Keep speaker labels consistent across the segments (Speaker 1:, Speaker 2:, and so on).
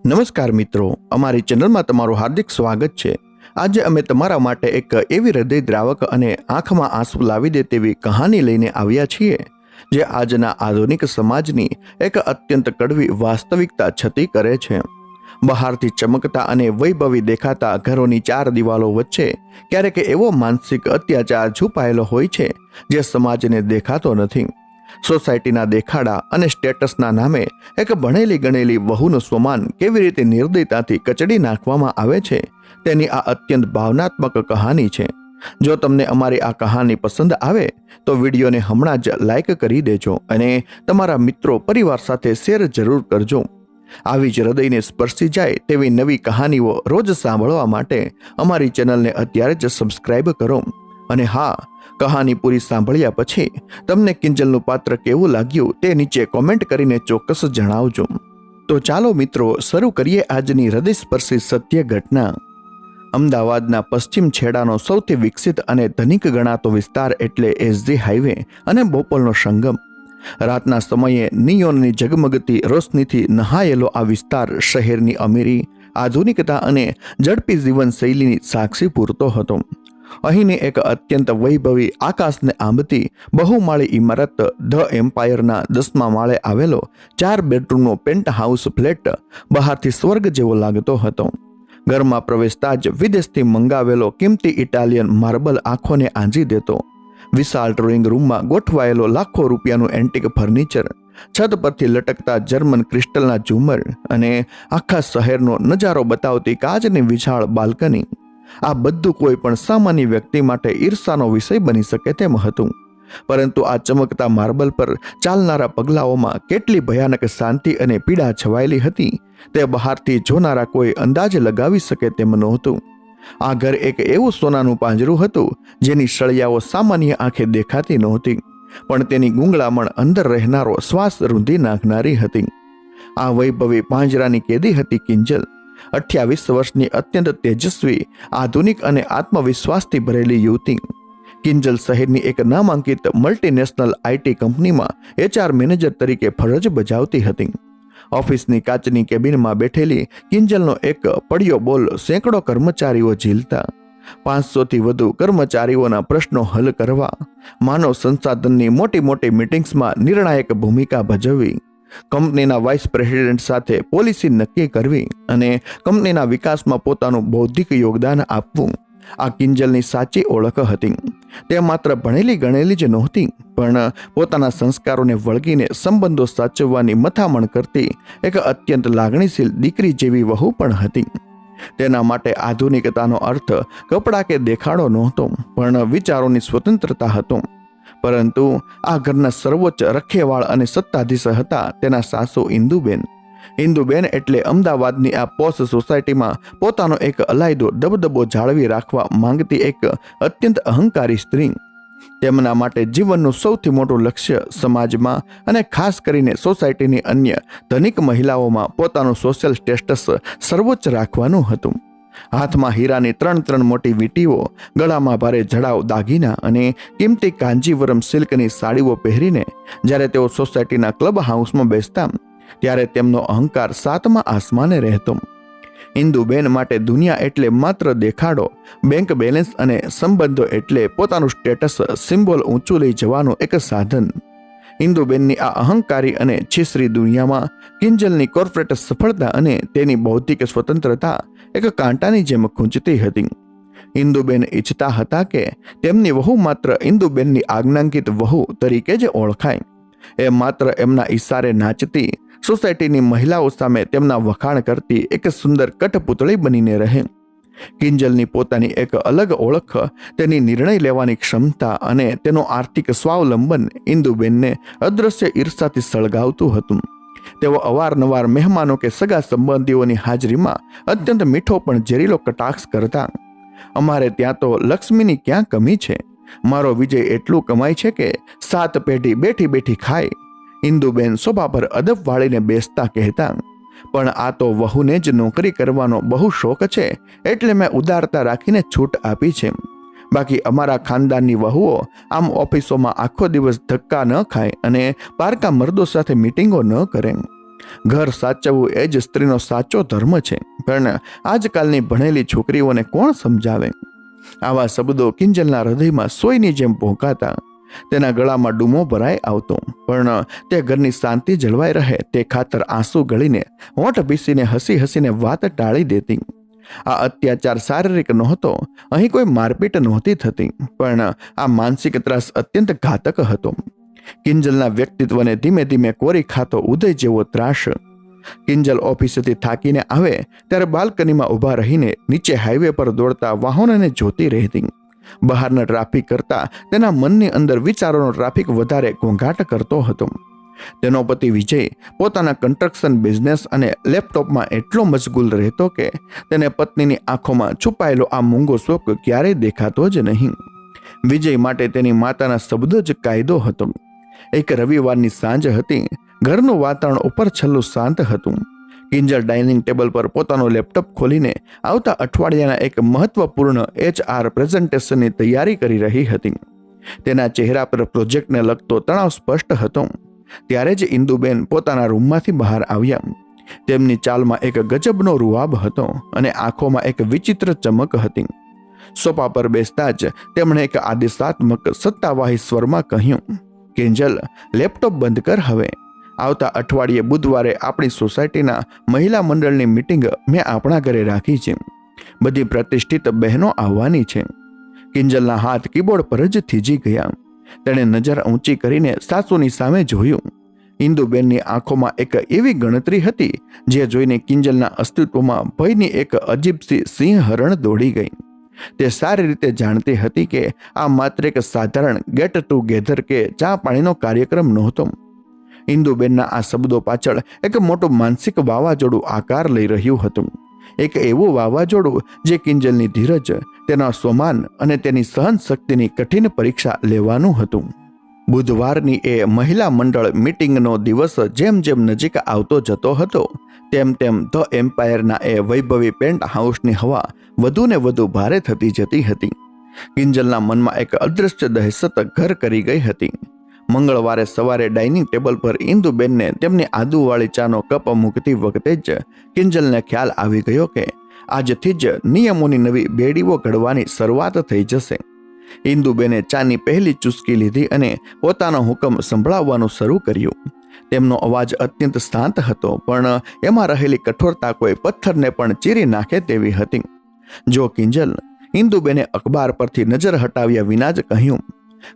Speaker 1: નમસ્કાર મિત્રો, અમારી ચેનલમાં તમારું હાર્દિક સ્વાગત છે। આજે અમે તમારા માટે એક એવી હૃદયદ્રાવક અને આંખમાં આંસુ લાવી દે તેવી કહાની લઈને આવ્યા છીએ જે આજના આધુનિક સમાજની એક અત્યંત કડવી વાસ્તવિકતા છતી કરે છે। બહારથી ચમકતા અને વૈભવી દેખાતા ઘરોની ચાર દિવાલો વચ્ચે ક્યારેક એવો માનસિક અત્યાચાર છુપાયેલો હોય છે જે સમાજને દેખાતો નથી। સોસાયટીના દેખાડા અને સ્ટેટસના નામે એક ભણેલી ગણેલી વહુનું સ્વમાન કેવી રીતે નિર્દયતાથી કચડી નાખવામાં આવે છે તેની આ અત્યંત ભાવનાત્મક કહાની છે। જો તમને અમારી આ કહાની પસંદ આવે તો વિડીયોને હમણાં જ લાઈક કરી દેજો અને તમારા મિત્રો પરિવાર સાથે શેર જરૂર કરજો। આવી જ હૃદયને સ્પર્શી જાય તેવી નવી કહાનીઓ રોજ સાંભળવા માટે અમારી ચેનલને અત્યારે જ સબસ્ક્રાઇબ કરો। અને હા, કહાની પૂરી સાંભળ્યા પછી તમને કિંજલનું પાત્ર કેવું લાગ્યું તે નીચે કોમેન્ટ કરીને ચોક્કસ જણાવજો। તો ચાલો મિત્રો, શરૂ કરીએ આજની હૃદયસ્પર્શી સત્ય ઘટના। અમદાવાદના પશ્ચિમ છેડાનો સૌથી વિકસિત અને ધનિક ગણાતો વિસ્તાર એટલે એસજી હાઈવે અને બોપલનો સંગમ। રાતના સમયે નિયોનની ઝગમગતી રોશનીથી નહાયેલો આ વિસ્તાર શહેરની અમીરી, આધુનિકતા અને ઝડપી જીવનશૈલીની સાક્ષી પૂરતો હતો। અહીંની એક અત્યંત વૈભવી આકાશને આંબતી બહુમાળી ઇમારત ધ એમ્પાયરના 10મા માળે આવેલો 4 બેડરૂમનો પેન્ટ હાઉસ ફ્લેટ બહારથી સ્વર્ગ જેવો લાગતો હતો। ઘરમાં પ્રવેશતા જ વિદેશથી મંગાવેલો કિંમતી ઇટાલિયન માર્બલ આંખોને આંજી દેતો। વિશાળ ડ્રોઈંગ રૂમમાં ગોઠવાયેલો લાખો રૂપિયાનું એન્ટિક ફર્નિચર, છત પરથી લટકતા જર્મન ક્રિસ્ટલના ઝુમર અને આખા શહેરનો નજારો બતાવતી કાચની વિશાળ બાલ્કની, આ બધું કોઈ પણ સામાન્ય વ્યક્તિ માટે ઈર્ષાનો વિષય બની શકે તેમ હતું। પરંતુ આ ચમકતા માર્બલ પર ચાલનારા પગલાઓમાં કેટલી ભયાનક શાંતિ અને પીડા છવાયેલી હતી તે બહારથી જોનારા કોઈ અંદાજ લગાવી શકે તેમ નહોતું। આ ઘર એક એવું સોનાનું પાંજરું હતું જેની સળિયાઓ સામાન્ય આંખે દેખાતી નહોતી, પણ તેની ગૂંગળામણ અંદર રહેનારો શ્વાસ રૂંધી નાખનારી હતી। આ વૈભવી પાંજરાની કેદી હતી કિંજલ, 28 વર્ષની અત્યંત તેજસ્વી, આધુનિક અને આત્મવિશ્વાસથી ભરેલી યુવતી। કિંજલ શહેરની એક નામાંકિત મલ્ટીનેશનલ આઈટી કંપનીમાં HR મેનેજર તરીકે ફરજ બજાવતી હતી। ઓફિસની કાચની કેબિનમાં બેઠેલી કિંજલનો એક પડ્યો બોલ સેંકડો કર્મચારીઓ ઝીલતા। 500થી વધુ કર્મચારીઓના પ્રશ્નો હલ કરવા, માનવ સંસાધનની મોટી મોટી મીટિંગ્સમાં નિર્ણાયક ભૂમિકા ભજવવી, કંપનીના વાઇસ પ્રેસિડેન્ટ સાથે પોલિસી નક્કી કરવી અને કંપનીના વિકાસમાં પોતાનું બૌદ્ધિક યોગદાન આપવું, આ કિંજલની સાચી ઓળખ હતી। તે માત્ર ભણેલી ગણેલી જ નહોતી, પણ પોતાના સંસ્કારોને વળગીને સંબંધો સાચવવાની મથામણ કરતી એક અત્યંત લાગણીશીલ દીકરી જેવી વહુ પણ હતી। તેના માટે આધુનિકતાનો અર્થ કપડાં કે દેખાડો નહોતો, પણ વિચારોની સ્વતંત્રતા હતો। પરંતુ આ ઘરના સર્વોચ્ચ રખેવાળ અને સત્તાધીશ હતા તેના સાસુ ઇન્દુબેન। ઇન્દુબેન એટલે અમદાવાદની આ પોશ સોસાયટીમાં પોતાનો એક અલાયદો દબદબો જાળવી રાખવા માંગતી એક અત્યંત અહંકારી સ્ત્રી। તેમના માટે જીવનનું સૌથી મોટું લક્ષ્ય સમાજમાં અને ખાસ કરીને સોસાયટીની અન્ય ધનિક મહિલાઓમાં પોતાનું સોશિયલ સ્ટેટસ સર્વોચ્ચ રાખવાનું હતું। હાથમાં હીરાની 3 મોટી વીંટીઓ, ગળામાં ભારે જડાવ દાગીના અને કિંમતી કાંજીવરમ સિલ્કની સાડીઓ પહેરીને જ્યારે તેઓ સોસાયટીના ક્લબ હાઉસમાં બેસતા ત્યારે તેમનો અહંકાર 7મા આસમાને રહેતો। ઇન્દુબેન માટે દુનિયા એટલે માત્ર દેખાડો, બેંક બેલેન્સ અને સંબંધો એટલે પોતાનું સ્ટેટસ સિમ્બોલ ઊંચું લઈ જવાનું એક સાધન। ઇન્દુબેનની આ અહંકારી અને છીછરી દુનિયામાં કિંજલની કોર્પોરેટ સફળતા અને તેની બૌદ્ધિક સ્વતંત્રતા એક કાંટાની જેમ ખૂંચતી હતી। ઇન્દુબેન ઈચ્છતા હતા કે તેમની વહુ માત્ર ઇન્દુબેનની આજ્ઞાંકિત વહુ તરીકે જ ઓળખાય, એ માત્ર એમના ઈશારે નાચતી, સોસાયટીની મહિલાઓ સામે તેમના વખાણ કરતી એક સુંદર કઠપૂતળી બનીને રહે। કિંજલની પોતાની એક અલગ ઓળખ, તેની નિર્ણય લેવાની ક્ષમતા અને તેનો આર્થિક સ્વાવલંબન ઇન્દુબેનને અદ્રશ્ય ઈર્ષાથી સળગાવતું હતું। તેઓ અવારનવાર મહેમાનો કે સગા સંબંધીઓની હાજરીમાં અત્યંત મીઠો પણ ઝેરીલો કટાક્ષ કરતા। અમારે ત્યાં તો લક્ષ્મીની ક્યાં કમી છે, મારો વિજય એટલું કમાય છે કે 7 પેઢી બેઠી બેઠી ખાય, ઇન્દુબેન સોફા પર અદબ વાળીને બેસતા કહેતા। પણ આ તો વહુને જ નોકરી કરવાનો બહુ શોખ છે એટલે મેં ઉદારતા રાખીને છૂટ આપી છે, બાકી અમારા ખાનદાનની વહુઓ આમ ઓફિસોમાં આખો દિવસ ધક્કા ન ખાય અને પારકા મર્દો સાથે મીટિંગો ન કરે। ઘર સાચવવું એ જ સ્ત્રીનો સાચો ધર્મ છે, પણ આજકાલની ભણેલી છોકરીઓને કોણ સમજાવે? આવા શબ્દો કિંજલના હૃદયમાં સોયની જેમ ભોંકાતા તેના ગળામાં ડૂમો ભરાઈ આવતો, પણ તે ઘરની શાંતિ જળવાઈ રહે તે ખાતર આંસુ ગળીને હોઠ પીસીને હસી હસીને વાત ટાળી દેતી. આ અત્યાચાર શારીરિક નહોતો, અહીં કોઈ મારપીટ નહોતી થતી, પણ આ માનસિક ત્રાસ અત્યંત ઘાતક હતો. કિંજલના વ્યક્તિત્વને ધીમે ધીમે કોરી ખાતો ઉદય જેવો ત્રાસ. કિંજલ ઓફિસેથી થાકીને આવે ત્યારે બાલ્કનીમાં ઊભા રહીને નીચે હાઈવે પર દોડતા વાહનોને જોતી રહેતી. બહારના ટ્રાફિક કરતા તેના મનની અંદર વિચારોનો ટ્રાફિક વધારે ઘોંઘાટ કરતો હતો. તેનો પતિ વિજય પોતાના કન્સ્ટ્રક્શન બિઝનેસ અને લેપટોપમાં એટલો મશગુલ રહેતો કે તેને પત્નીની આંખોમાં છુપાયેલો આ મૂંગો શોક ક્યારેય દેખાતો જ નહીં. વિજય માટે તેની માતાના શબ્દો જ કાયદો હતો. એક રવિવારની સાંજ હતી. ઘરનું વાતાવરણ ઉપર છલ્લું શાંત હતું. કિંજલ ડાઇનિંગ ટેબલ પર પોતાનો લેપટોપ ખોલીને આવતા અઠવાડિયાના એક મહત્વપૂર્ણ HR પ્રેઝન્ટેશનની તૈયારી કરી રહી હતી. તેના ચહેરા પર પ્રોજેક્ટને લગતો તણાવ સ્પષ્ટ હતો. ત્યારે જ ઇન્દુબેન પોતાના રૂમમાંથી બહાર આવ્યા. તેમની ચાલમાં એક ગજબનો રૂઆબ હતો અને આંખોમાં એક વિચિત્ર ચમક હતી. સોફા પર બેસતા જ તેમણે એક આદેશાત્મક સત્તાવાહી સ્વરમાં કહ્યું, કિંજલ, લેપટોપ બંધ કર હવે. આવતા અઠવાડિયે બુધવારે આપણી સોસાયટીના મહિલા મંડળની મીટિંગ મેં આપણા ઘરે રાખી છે. બધી પ્રતિષ્ઠિત બહેનો આવવાની છે. કિંજલના હાથ કીબોર્ડ પર જ થીજી ગયા. તેણે નજર ઊંચી કરીને સાસુની સામે જોયું. ઇન્દુબેનની આંખોમાં એક એવી ગણતરી હતી જે જોઈને કિંજલના અસ્તિત્વમાં ભયની એક અજીબસી સિંહહરણ દોડી ગઈ. તે સારી રીતે જાણતી હતી કે આ માત્ર એક સાધારણ ગેટ ટુગેધર કે ચા પાણીનો કાર્યક્રમ નહોતો. ઇન્દુબેનના આ શબ્દો પાછળ એક મોટું માનસિક વાવાઝોડું આકાર લઈ રહ્યું હતું. એક એવું વાવાઝોડું જે કિંજલની ધીરજ, તેના સ્વમાન અને તેની સહન શક્તિની કઠિન પરીક્ષા લેવાનું હતું. બુધવારની એ મહિલા મંડળ મીટિંગનો દિવસ જેમ જેમ નજીક આવતો જતો હતો તેમ તેમ ધ એમ્પાયરના એ વૈભવી પેન્ટ હાઉસની હવા વધુ ને વધુ ભારે થતી જતી હતી. કિંજલના મનમાં એક અદૃશ્ય દહેશત ઘર કરી ગઈ હતી. મંગળવારે સવારે ડાઇનિંગ ટેબલ પર ઇન્દુબેનને તેમની આદુવાળી ચાનો કપ મૂકતી વખતે જ કિંજલને ખ્યાલ આવી ગયો કે આજથી જ નિયમોની નવી બેડીઓ ઘડવાની શરૂઆત થઈ જશે. ઇન્દુબેને ચાની પહેલી ચૂસકી લીધી અને પોતાનો હુકમ સંભળાવવાનું શરૂ કર્યું. તેમનો અવાજ અત્યંત શાંત હતો, પણ એમાં રહેલી કઠોરતા કોઈ પથ્થરને પણ ચીરી નાખે તેવી હતી. જો કિંજલ, ઇન્દુબેને અખબાર પરથી નજર હટાવ્યા વિના જ કહ્યું,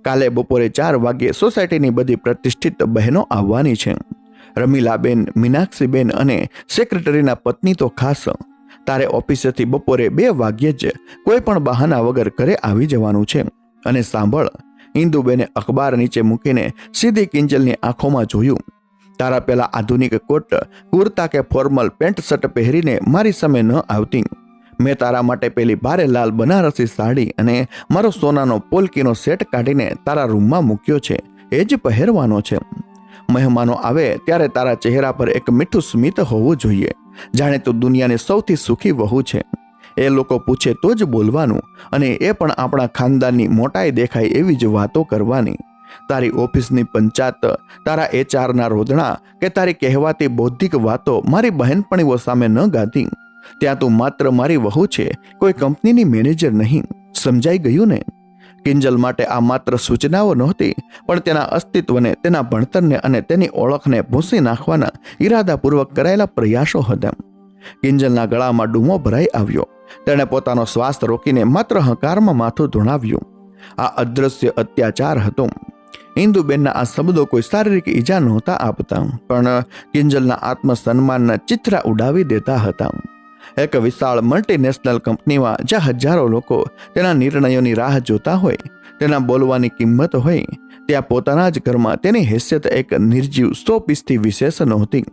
Speaker 1: કાલે બપોરે 4 વાગ્યે સોસાયટીની બધી પ્રતિષ્ઠિત બહેનો આવવાની છે. રમીલાબેન, મીનાક્ષીબેન અને સેક્રેટરીના પત્ની તો ખાસ. તારે ઓફિસેથી બપોરે 2 વાગ્યે જ કોઈ પણ બહાના વગર ઘરે આવી જવાનું છે. અને સાંભળ, ઇન્દુબેને અખબાર નીચે મૂકીને સીધી કિંજલની આંખોમાં જોયું. તારા પેલા આધુનિક કોટ, કુર્તા કે ફોર્મલ પેન્ટ શર્ટ પહેરીને મારી સામે ન આવતી. મેં તારા માટે પેલી ભારે લાલ બનારસી સાડી અને મારો સોનાનો પોલકીનો સેટ કાઢીને તારા રૂમમાં મૂક્યો છે. એ જ પહેરવાનો છે. મહેમાનો આવે ત્યારે તારા ચહેરા પર એક મીઠું સ્મિત હોવું જોઈએ, જાણે તું દુનિયાની સૌથી સુખી વહુ છે. એ લોકો પૂછે તો જ બોલવાનું, અને એ પણ આપણા ખાનદાનની મોટાઈ દેખાય એવી જ વાતો કરવાની. તારી ઓફિસની પંચાયત, તારા HRના રોદણા કે તારી કહેવાતી બૌદ્ધિક વાતો મારી બહેનપણીઓ સામે ન ગાતી. ત્યાં તું માત્ર મારી વહુ છે, કોઈ કંપનીની મેનેજર નહીં. સમજાઈ ગયું ને? કિંજલ માટે આ માત્ર સૂચનાઓ નહોતી, પણ તેના અસ્તિત્વને, તેના ભણતરને અને તેની ઓળખને ભૂંસી નાખવાના ઈરાદાપૂર્વક કરાયેલા પ્રયાસો હતા. કિંજલના ગળામાં ડૂમો ભરાઈ આવ્યો. તેણે પોતાનો શ્વાસ રોકીને માત્ર હકારમાં માથું ધુણાવ્યું. આ અદૃશ્ય અત્યાચાર હતો. ઇન્દુબેનના આ શબ્દો કોઈ શારીરિક ઈજા નહોતા આપતા, પણ કિંજલના આત્મસન્માનના ચિત્રા ઉડાવી દેતા હતા. એક વિશાળ મલ્ટીનેશનલ કંપનીમાં જ્યાં હજારો લોકો તેના નિર્ણયોની રાહ જોતા હોય, તેના બોલવાની કિંમત હોય, ત્યાં પોતાના જ ઘરમાં તેની હેસિયત એક નિર્જીવ 100% વિશેષ નહોતી.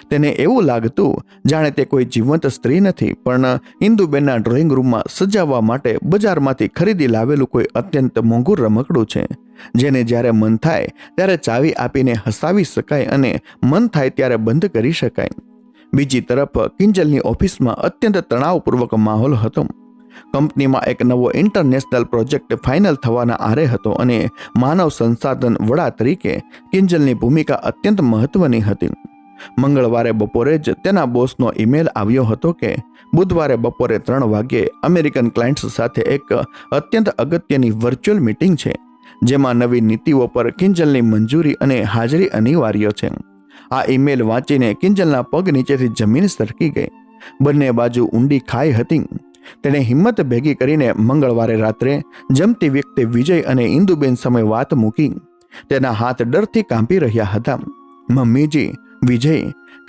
Speaker 1: તેને એવું લાગતું જાણે તે કોઈ જીવંત સ્ત્રી નથી, પણ ઇન્દુબેનના ડ્રોઈંગ રૂમમાં સજાવવા માટે બજારમાંથી ખરીદી લાવેલું કોઈ અત્યંત મોંઘું રમકડું છે, જેને જ્યારે મન થાય ત્યારે ચાવી આપીને હસાવી શકાય અને મન થાય ત્યારે બંધ કરી શકાય. બીજી તરફ કિંજલની ઓફિસમાં અત્યંત તણાવપૂર્વક માહોલ હતો. કંપનીમાં એક નવો ઇન્ટરનેશનલ પ્રોજેક્ટ ફાઇનલ થવાના આરે હતો અને માનવ સંસાધન વડા તરીકે કિંજલની ભૂમિકા અત્યંત મહત્વની હતી. મંગળવારે બપોરે જ તેના બોસનો ઈમેલ આવ્યો હતો કે બુધવારે બપોરે 3 વાગ્યે અમેરિકન ક્લાયન્ટ્સ સાથે એક અત્યંત અગત્યની વર્ચ્યુઅલ મીટિંગ છે, જેમાં નવી નીતિઓ પર કિંજલની મંજૂરી અને હાજરી અનિવાર્ય છે. આ ઈમેલ વાંચીને કિંજલના પગ નીચેથી જમીન સરકી ગઈ. બંને બાજુ ઊંડી ખાઈ હતી. તેણે હિંમત ભેગી કરીને મંગળવારે રાત્રે જમતી વખતે વિજય અને ઇન્દુબેન સામે વાત મૂકી. તેના હાથ ડરથી કાંપી રહ્યા હતા. મમ્મીજી, વિજય,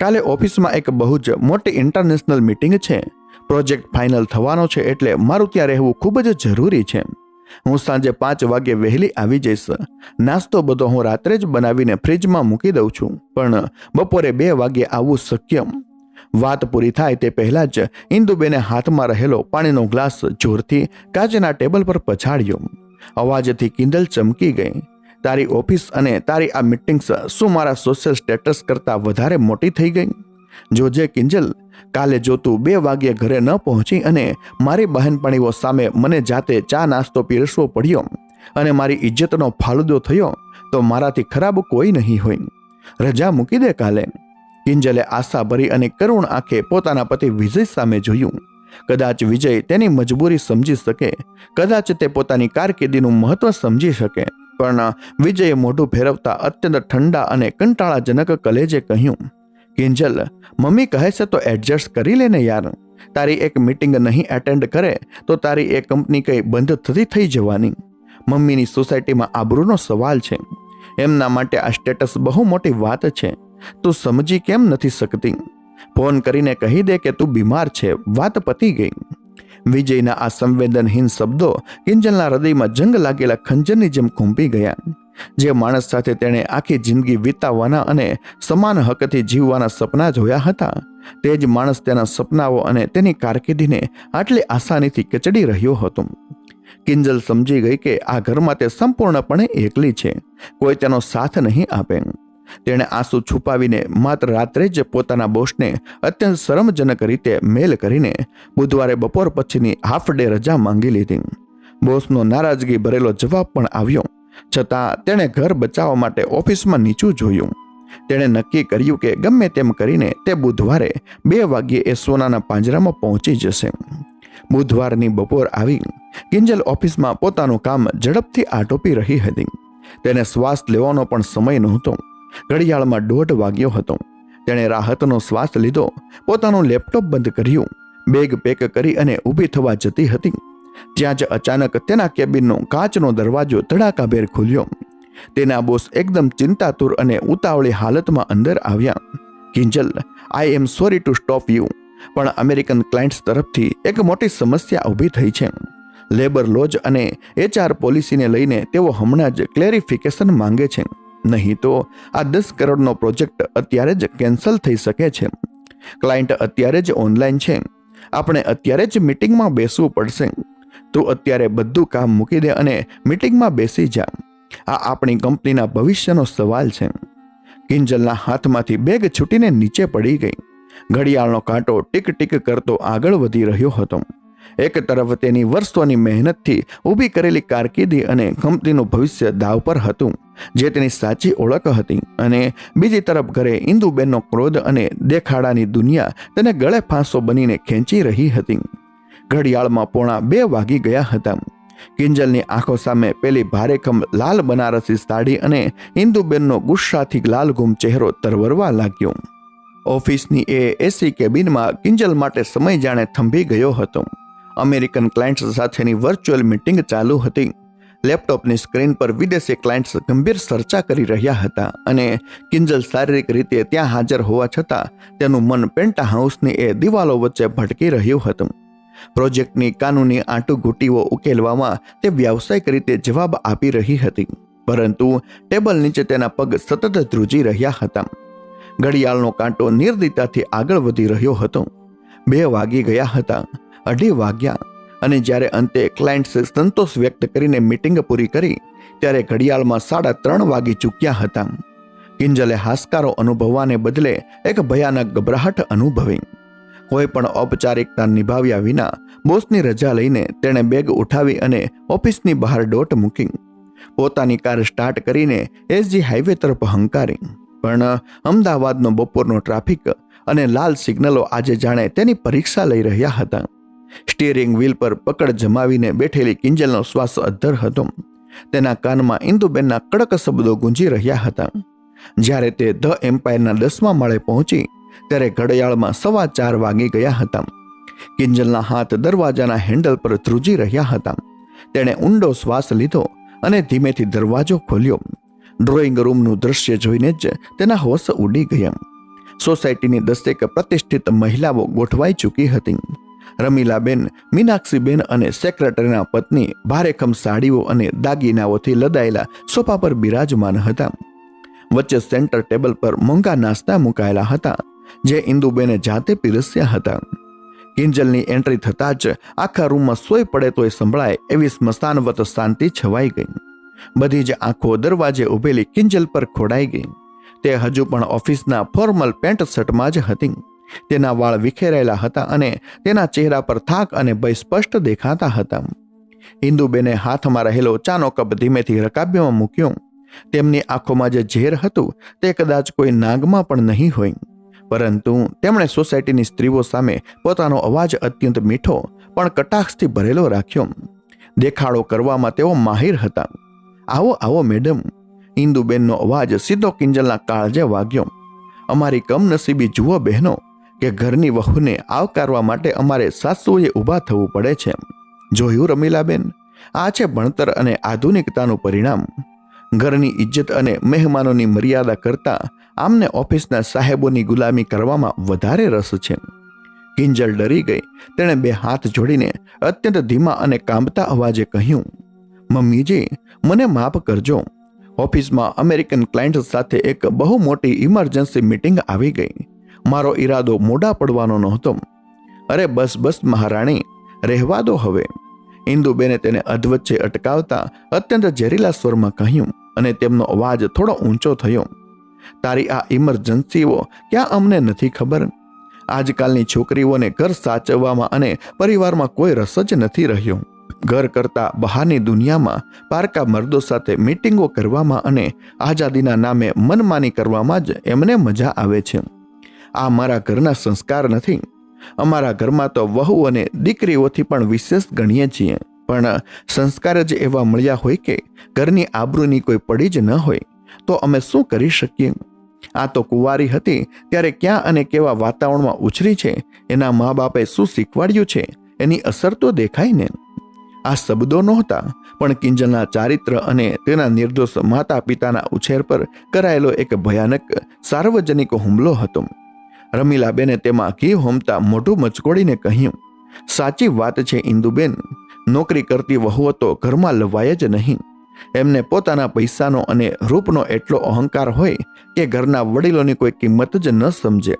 Speaker 1: કાલે ઓફિસમાં એક બહુ જ મોટી ઇન્ટરનેશનલ મીટિંગ છે. પ્રોજેક્ટ ફાઇનલ થવાનો છે, એટલે મારું ત્યાં રહેવું ખૂબ જ જરૂરી છે. હું સાંજે 5 વાગે વહેલી આવી જઈશ. નાસ્તો બધો હું રાત્રે જ બનાવીને ફ્રીજમાં મૂકી દઉં છું, પણ બપોરે 2 વાગે આવવું શક્ય. વાત પૂરી થાય તે પહેલા જ ઇન્દુબેને હાથમાં રહેલો પાણીનો ગ્લાસ જોરથી કાચના ટેબલ પર પછાડ્યો. અવાજથી કિંજલ ચમકી ગઈ. તારી ઓફિસ અને તારી આ મીટિંગ્સ શું મારા સોશિયલ સ્ટેટસ કરતાં વધારે મોટી થઈ ગઈ? જોજે કિંજલ, કાલે જો તું 2 વાગ્યે ઘરે ન પહોંચી અને મારી બહેનપણીઓ સામે મને જાતે ચા નાસ્તો પીરસવો પડ્યો અને મારી ઇજ્જતનો ફાલુદો થયો, તો મારાથી ખરાબ કોઈ નહીં હોય. રજા મૂકી દે કાલે. કિંજલે આશાભરી અને કરુણ આંખે પોતાના પતિ વિજય સામે જોયું. કદાચ વિજય તેની મજબૂરી સમજી શકે, કદાચ તે પોતાની કારકિર્દીનું મહત્વ સમજી શકે, પણ વિજયે મોઢું ફેરવતા અત્યંત ઠંડા અને કંટાળાજનક કલેજે કહ્યું, કિંજલ, મમ્મી કહે છે તો એડજસ્ટ કરી લેને યાર. તારી એક મીટિંગ નહીં એટેન્ડ કરે તો તારી એ કંપની કઈ બંધ થતી થઈ જવાની. મમ્મીની સોસાયટીમાં આબરૂનો સવાલ છે. એમના માટે આ સ્ટેટસ બહુ મોટી વાત છે. તું સમજી કેમ નથી શકતી? ફોન કરીને કહી દે કે તું બીમાર છે. વાત પતી ગઈ. વિજયના આ સંવેદનહીન શબ્દો કિંજલના હૃદયમાં જંગ લાગેલા ખંજરની જેમ ખૂંપી ગયા. જે માણસ સાથે તેણે આખી જિંદગી વિતાવવાના અને સમાન હકથી જીવવાના સપના જોયા હતા, તે જ માણસ તેના સપનાઓ અને તેની કારકિર્દીને આટલી આસાનીથી કચડી રહ્યો હતો. કિંજલ સમજી ગઈ કે આ ઘરમાં તે સંપૂર્ણપણે એકલી છે. કોઈ તેનો સાથ નહીં આપે. તેણે આંસુ છુપાવીને માત્ર રાત્રે જ પોતાના બોસને અત્યંત શરમજનક રીતે મેલ કરીને બુધવારે બપોર પછીની હાફ ડે રજા માંગી લીધી. બોસનો નારાજગી ભરેલો જવાબ પણ આવ્યો, છતાં તેણે ઘર બચાવવા માટે ઓફિસમાં નીચું જોયું. તેણે નક્કી કર્યું કે ગમે તેમ કરીને તે બુધવારે 2 વાગ્યે એ સોનાના પાંજરામાં પહોંચી જશે. બુધવારની બપોર આવી. કિંજલ ઓફિસમાં પોતાનું કામ ઝડપથી આટોપી રહી હતી. તેને શ્વાસ લેવાનો પણ સમય નહોતો. ઘડિયાળમાં 1:30 વાગ્યો હતો. તેણે રાહતનો શ્વાસ લીધો, પોતાનું લેપટોપ બંધ કર્યું, બેગ પેક કરી અને ઊભી થવા જતી હતી. ત્યાં જ અચાનક તેના કેબિનનો કાચનો દરવાજો ધડાકાભેર ખુલ્યો. તેના બોસ એકદમ ચિંતાતુર અને ઉતાવળી હાલતમાં અંદર આવ્યા. Kinjal, I am sorry to stop you, પણ અમેરિકન ક્લાયન્ટ્સ તરફથી એક મોટી સમસ્યા ઊભી થઈ છે. લેબર લોજ અને HR પોલિસીને લઈને તેઓ હમણાં જ ક્લેરિફિકેશન માંગે છે. નહીં તો આ 10 કરોડનો પ્રોજેક્ટ અત્યારે જ કેન્સલ થઈ શકે છે. ક્લાયન્ટ અત્યારે જ ઓનલાઈન છે. આપણે અત્યારે જ મીટિંગમાં બેસવું પડશે. તું અત્યારે બધું કામ મૂકી દે અને મીટિંગમાં બેસી જા. આ આપણી કંપનીના ભવિષ્યનો સવાલ છે. કિંજલના હાથમાંથી બેગ છૂટીને નીચે પડી ગઈ. ઘડિયાળનો કાંટો ટીક ટીક કરતો આગળ વધી રહ્યો હતો. એક તરફ તેની વર્ષોની મહેનતથી ઊભી કરેલી કારકિર્દી અને કંપનીનું ભવિષ્ય દાવ પર હતું, જે તેની સાચી ઓળખ હતી, અને બીજી તરફ ઘરે ઇન્દુબેનનો ક્રોધ અને દેખાડાની દુનિયા તેને ગળે ફાંસો બનીને ખેંચી રહી હતી. ઘડિયાળમાં 1:45 વાગી ગયા હતા. કિંજલની આંખો સામે પેલી ભારેખમ લાલ બનારસી સાડી અને ઇન્દુબેનનો ગુસ્સાથી લાલઘૂમ ચહેરો તરવરવા લાગ્યો. ઓફિસની એ એસી કેબિનમાં કિંજલ માટે સમય જાણે થંભી ગયો હતો. અમેરિકન ક્લાયન્ટ્સ સાથેની વર્ચ્યુઅલ મીટિંગ ચાલુ હતી. લેપટોપની સ્ક્રીન પર વિદેશી ક્લાયન્ટ્સ ગંભીર ચર્ચા કરી રહ્યા હતા અને કિંજલ શારીરિક રીતે ત્યાં હાજર હોવા છતાં તેનું મન પેન્ટા હાઉસની એ દિવાલો વચ્ચે ભટકી રહ્યું હતું. પ્રોજેક્ટની કાનૂની આંટુઘૂંટીઓ ઉકેલવામાં તે વ્યાવસાયિક રીતે જવાબ આપી રહી હતી, પરંતુ ટેબલ નીચે તેના પગ સતત ધ્રુજી રહ્યા હતા. ઘડિયાળનો કાંટો નિર્દયતાથી આગળ વધી રહ્યો હતો. 2 વાગી ગયા હતા. 2:30 વાગ્યા, અને જ્યારે અંતે ક્લાયન્ટ્સે સંતોષ વ્યક્ત કરીને મીટિંગ પૂરી કરી ત્યારે ઘડિયાળમાં 3:30 વાગી ચૂક્યા હતા. કિંજલે હાશકારો અનુભવવાને બદલે એક ભયાનક ગભરાહટ અનુભવી. કોઈ પણ ઔપચારિકતા નિભાવ્યા વિના બોસની રજા લઈને તેણે બેગ ઉઠાવી અને ઓફિસની બહાર ડોટ મૂકી. પોતાની કાર સ્ટાર્ટ કરીને SG હાઈવે તરફ હંકારી. પણ અમદાવાદનો બપોરનો ટ્રાફિક અને લાલ સિગ્નલો આજે જાણે તેની પરીક્ષા લઈ રહ્યા હતા. સ્ટીયરિંગ વ્હીલ પર પકડ જમાવીને બેઠેલી કિંજલનો શ્વાસ અદ્ધર હતો. તેના કાનમાં ઇન્દુબેનના કડક શબ્દો ગુંજી રહ્યા હતા. જ્યારે તે ધ એમ્પાયરના 10મા માળે પહોંચી ત્યારે ઘડિયાળમાં 4:15 વાગી ગયા હતા. કિંજલના હાથ દરવાજાના હેન્ડલ પર ધ્રુજી રહ્યા હતા. તેણે ઊંડો શ્વાસ લીધો અને ધીમેથી દરવાજો ખોલ્યો. ડ્રોઈંગ રૂમનું દ્રશ્ય જોઈને જ તેના હોશ ઉડી ગયા. સોસાયટીની 10 પ્રતિષ્ઠિત મહિલાઓ ગોઠવાઈ ચૂકી હતી. રમીલાબેન, મીનાક્ષીબેન અને સેક્રેટરીના પત્ની ભારેખમ સાડીઓ અને દાગીનાઓથી લદાયેલા સોફા પર બિરાજમાન હતા. વચ્ચે સેન્ટર ટેબલ પર મોંઘા નાસ્તા મુકાયેલા હતા, જે ઇન્દુબેને જાતે પીરસ્યા હતા. કિંજલની એન્ટ્રી થતાં જ આખા રૂમમાં સોય પડે તોય સંભળાય એવી સ્મશાનવત શાંતિ છવાઈ ગઈ. બધી જ આંખો દરવાજે ઉભેલી કિંજલ પર ખોડાઈ ગઈ. તે હજુ પણ ઓફિસના ફોર્મલ પેન્ટ શર્ટમાં જ હતી. તેના વાળ વિખેરાયેલા હતા અને તેના ચહેરા પર થાક અને ભય સ્પષ્ટ દેખાતા હતા. ઇન્દુબેને હાથમાં રહેલો ચાનો કપ ધીમેથી રકાબ્યમાં મૂક્યો. તેમની આંખોમાં જે ઝેર હતું તે કદાચ કોઈ નાગમાં પણ નહીં હોય, પરંતુ તેમણે સોસાયટીની સ્ત્રીઓ સામે પોતાનો અવાજ અત્યંત મીઠો પણ કટાક્ષથી ભરેલો રાખ્યો. દેખાડો કરવામાં તેઓ માહિર હતા. આવો આવો મેડમ. ઇન્દુબેનનો અવાજ સીધો કિંજલના કાળજે વાગ્યો. અમારી કમનસીબી જુઓ બહેનો કે ઘરની વહુને આવકારવા માટે અમારે સાસુએ ઊભા થવું પડે છે. જોયું રમીલાબેન, આ છે ભણતર અને આધુનિકતાનું પરિણામ. ઘરની ઇજ્જત અને મહેમાનોની મર્યાદા કરતા આમને ઓફિસના સાહેબોની ગુલામી કરવામાં વધારે રસ છે. કિંજલ ડરી ગઈ. તેણે 2 હાથ જોડીને અત્યંત ધીમા અને કાંપતા અવાજે કહ્યું, મમ્મીજી, મને માફ કરજો. ઓફિસમાં અમેરિકન ક્લાયન્ટ સાથે એક બહુ મોટી ઇમરજન્સી મીટિંગ આવી ગઈ. મારો ઈરાદો મોડા પડવાનો નહોતો. અરે બસ બસ મહારાણી, રહેવા દો હવે. ઇન્દુબેને તેને અધવચ્ચે અટકાવતા અત્યંત ઝેરીલા સ્વરમાં કહ્યું અને તેમનો અવાજ થોડો ઊંચો થયો, તારી આ ઇમરજન્સીઓ ક્યાં અમને નથી ખબર? આજકાલની છોકરીઓને ઘર સાચવવામાં અને પરિવારમાં કોઈ રસ જ નથી રહ્યો. ઘર કરતા બહારની દુનિયામાં પારકા મર્દો સાથે મીટિંગો કરવામાં અને આઝાદીના નામે મનમાની કરવામાં જ એમને મજા આવે છે. આ મારા ઘરના સંસ્કાર નથી. અમારા ઘરમાં તો વહુ અને દીકરીઓથી પણ વિશેષ ગણીએ છીએ, પણ સંસ્કાર જ એવા મળ્યા હોય કે ઘરની આબરૂની કોઈ પડી જ ન હોય તો અમે શું કરી શકીએ? આ તો કુંવારી હતી ત્યારે ક્યાં અને કેવા વાતાવરણમાં ઉછરી છે, એના મા બાપે શું શીખવાડ્યું છે એની અસર તો દેખાય ને. આ શબ્દો નહોતા, પણ કિંજલના ચારિત્ર અને તેના નિર્દોષ માતા પિતાના ઉછેર પર કરાયેલો એક ભયાનક સાર્વજનિક હુમલો હતો. રમીલાબેને તેમાં ઘી હોમતા મોઢું મચકોડીને કહ્યું, સાચી વાત છે ઇન્દુબેન, નોકરી કરતી વહુઓ તો ઘરમાં લવાય જ નહીં. એમને પોતાના પૈસાનો અને રૂપનો એટલો અહંકાર હોય કે ઘરના વડીલોની કોઈ કિંમત જ ન સમજે.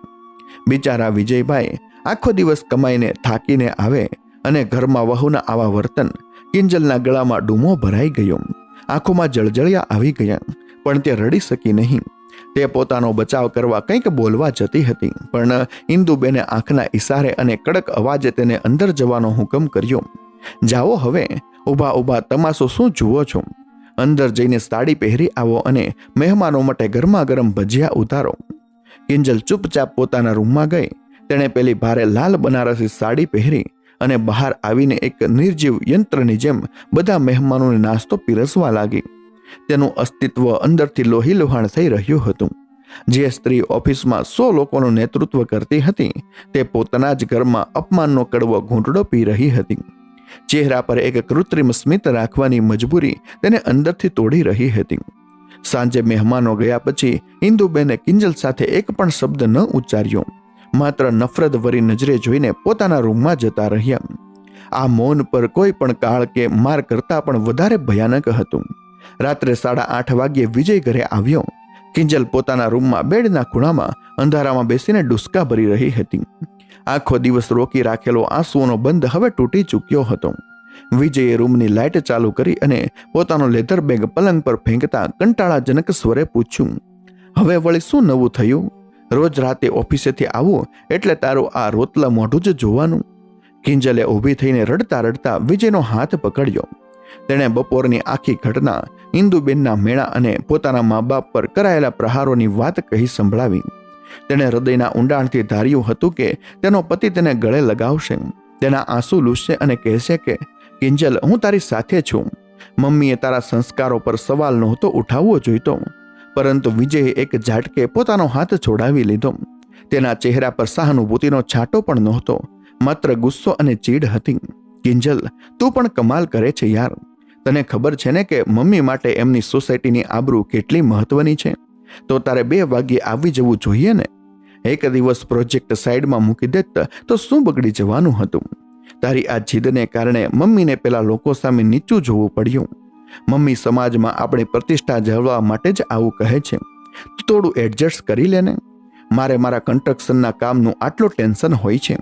Speaker 1: બિચારા વિજયભાઈ આખો દિવસ કમાઈને થાકીને આવે અને ઘરમાં વહુના આવા વર્તન. કિંજલના ગળામાં ડૂમો ભરાઈ ગયો. આંખોમાં જળજળિયા આવી ગયા, પણ તે રડી શકી નહીં. તે પોતાનો બચાવ કરવા કંઈક બોલવા જતી હતી, પણ ઇન્દુબેને આંખના ઈશારે અને કડક અવાજે તેને અંદર જવાનો હુકમ કર્યો. જાઓ હવે, ઊભા ઊભા તમાશો શું જુઓ છો? અંદર જઈને સાડી પહેરી આવો અને મહેમાનો માટે ગરમા ગરમ ભજીયા ઉતારો. કિંજલ ચૂપચાપ પોતાના રૂમમાં ગઈ. તેણે પેલી ભારે લાલ બનારસી સાડી પહેરી અને બહાર આવીને એક નિર્જીવ યંત્રની જેમ બધા મહેમાનોને નાસ્તો પીરસવા લાગી. તેનું અસ્તિત્વ અંદરથી લોહી લોહાણ થઈ રહ્યું હતું. જે સ્ત્રી ઓફિસમાં 100 લોકોનું નેતૃત્વ કરતી હતી, તે પોતાના જ ઘરમાં અપમાનનો કડવો ઘૂંટડો પી રહી હતી. ચહેરા પર એક કૃત્રિમ સ્મિત રાખવાની મજબૂરી તેને અંદરથી તોડી રહી હતી. સાંજે મહેમાનો ગયા પછી ઇન્દુબેને કિંજલ સાથે એક પણ શબ્દ ન ઉચ્ચાર્યો. માત્ર નફરત ભરી નજરે જોઈને પોતાના રૂમમાં જતા રહ્યા. આ મૌન પર કોઈ પણ કાળ કે માર કરતા પણ વધારે ભયાનક હતું. રાત્રે 8:30 વાગ્યે વિજય ઘરે આવ્યો. કિંજલ પોતાના રૂમમાં બેડના ખૂણામાં અંધારામાં બેસીને ડુસકા ભરી રહી હતી. આખો દિવસ રોકી રાખેલો આંસુઓનો બંધ હવે તૂટી ચૂક્યો હતો. વિજયે રૂમની લાઇટ ચાલુ કરી અને પોતાનો લેધર બેગ પલંગ પર ફેંકતા કંટાળાજનક સ્વરે પૂછ્યું, હવે વળી શું નવું થયું? રોજ રાતે ઓફિસેથી આવું એટલે તારું આ રોતલા મોઢું જ જોવાનું? કિંજલે ઊભી થઈને રડતા રડતા વિજયનો હાથ પકડ્યો. તેણે બપોરની આખી ઘટના ઇન્દુબેનના મેળા અને પોતાના મા બાપ પર કરાયેલા પ્રહારોની વાત કહી સંભળાવી. તેણે હૃદયના ઊંડાણથી ધાર્યું હતું કે તેનો પતિ તેને ગળે લગાવશે, તેના આંસુ લૂછશે અને કહેશે કે કિંજલ, હું તારી સાથે છું. મમ્મીએ તારા સંસ્કારો પર સવાલ નહોતો ઉઠાવવો જોઈતો. પરંતુ વિજયે એક ઝાટકે પોતાનો હાથ છોડાવી લીધો. તેના ચહેરા પર સહાનુભૂતિનો છાંટો પણ નહોતો, માત્ર ગુસ્સો અને ચીડ હતી. કિંજલ, તું પણ કમાલ કરે છે યાર. તને ખબર છે ને કે મમ્મી માટે એમની સોસાયટીની આબરૂ કેટલી મહત્વની છે? તો તારે 2 વાગ્યે આવી જવું જોઈએ ને. એક દિવસ પ્રોજેક્ટ સાઈડમાં મૂકી દેત તો શું બગડી જવાનું હતું? તારી આ જીદને કારણે મમ્મીને પેલા લોકો સામે નીચું જોવું પડ્યું. મમ્મી સમાજમાં આપણી પ્રતિષ્ઠા જાળવવા માટે જ આવું કહે છે. તું થોડું એડજસ્ટ કરી લે ને. મારે મારા કન્સ્ટ્રક્શનના કામનું આટલું ટેન્શન હોય છે.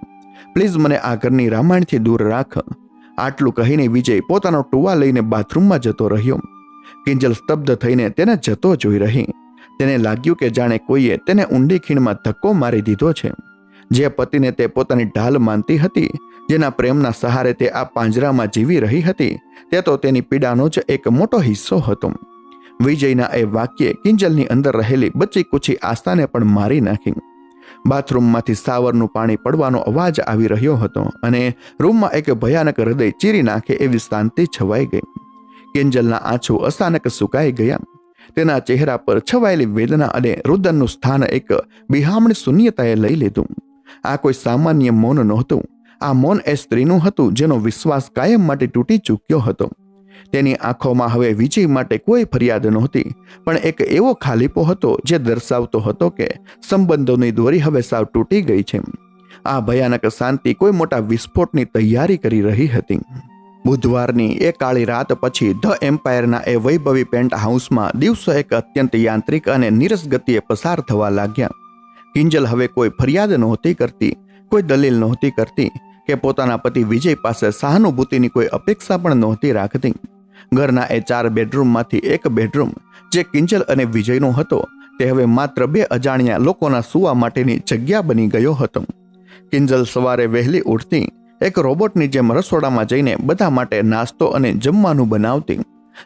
Speaker 1: પ્લીઝ મને આ ઘરની રામાયણથી દૂર રાખ. આટલું કહીને વિજય પોતાનો ટુવા લઈને બાથરૂમમાં જતો રહ્યો. કિંજલ સ્તબ્ધ થઈને તેને જતો જોઈ રહી. તેને લાગ્યું કે જાણે કોઈએ તેને ઊંડી ખીણમાં ધક્કો મારી દીધો છે. જે પતિને તે પોતાની ઢાલ માનતી હતી, જેના પ્રેમના સહારે તે આ પાંજરામાં જીવી રહી હતી, તે તો તેની પીડાનો જ એક મોટો હિસ્સો હતો. વિજયના એ વાક્યે કિંજલની અંદર રહેલી બચી કુચી આસ્થાને પણ મારી નાખી. બાથરૂમમાંથી સાવરનું પાણી પડવાનો અવાજ આવી રહ્યો હતો અને રૂમમાં એક ભયાનક હૃદય ચીરી નાખે એવી શાંતિ છવાઈ ગઈ. કિંજલના આંસુ અચાનક સુકાઈ ગયા. તેના ચહેરા પર છવાયેલી વેદના અને રુદનનું સ્થાન એક બિહામણી શૂન્યતાએ લઈ લીધું. આ કોઈ સામાન્ય મૌન નહોતું. આ મૌન એ સ્ત્રીનું હતું જેનો વિશ્વાસ કાયમ માટે તૂટી ચૂક્યો હતો. તેની આંખોમાં હવે વિજય માટે કોઈ ફરિયાદ નહોતી, પણ એક એવો ખાલીપો હતો જે દર્શાવતો હતો કે સંબંધોની દોરી હવે સાવ તૂટી ગઈ છે. આ ભયાનક શાંતિ કોઈ મોટા વિસ્ફોટની તૈયારી કરી રહી હતી. બુધવારની એ કાળી રાત પછી ધ એમ્પાયરના એ વૈભવી પેન્ટ હાઉસમાં દિવસો એક અત્યંત યાંત્રિક અને નીરસ ગતિએ પસાર થવા લાગ્યા. કિંજલ હવે કોઈ ફરિયાદ નહોતી કરતી, કોઈ દલીલ નહોતી કરતી કે પોતાના પતિ વિજય પાસે સહાનુભૂતિની કોઈ અપેક્ષા પણ નહોતી રાખતી. ઘરના એ 4 બેડરૂમમાંથી એક બેડરૂમ જે કિંજલ અને વિજયનો હતો, તે હવે માત્ર 2 અજાણ્યા લોકોના સૂવા માટેની જગ્યા બની ગયો હતો. કિંજલ સવારે વહેલી ઉઠતી, એક રોબોટની જેમ રસોડામાં જઈને બધા માટે નાસ્તો અને જમવાનું બનાવતી,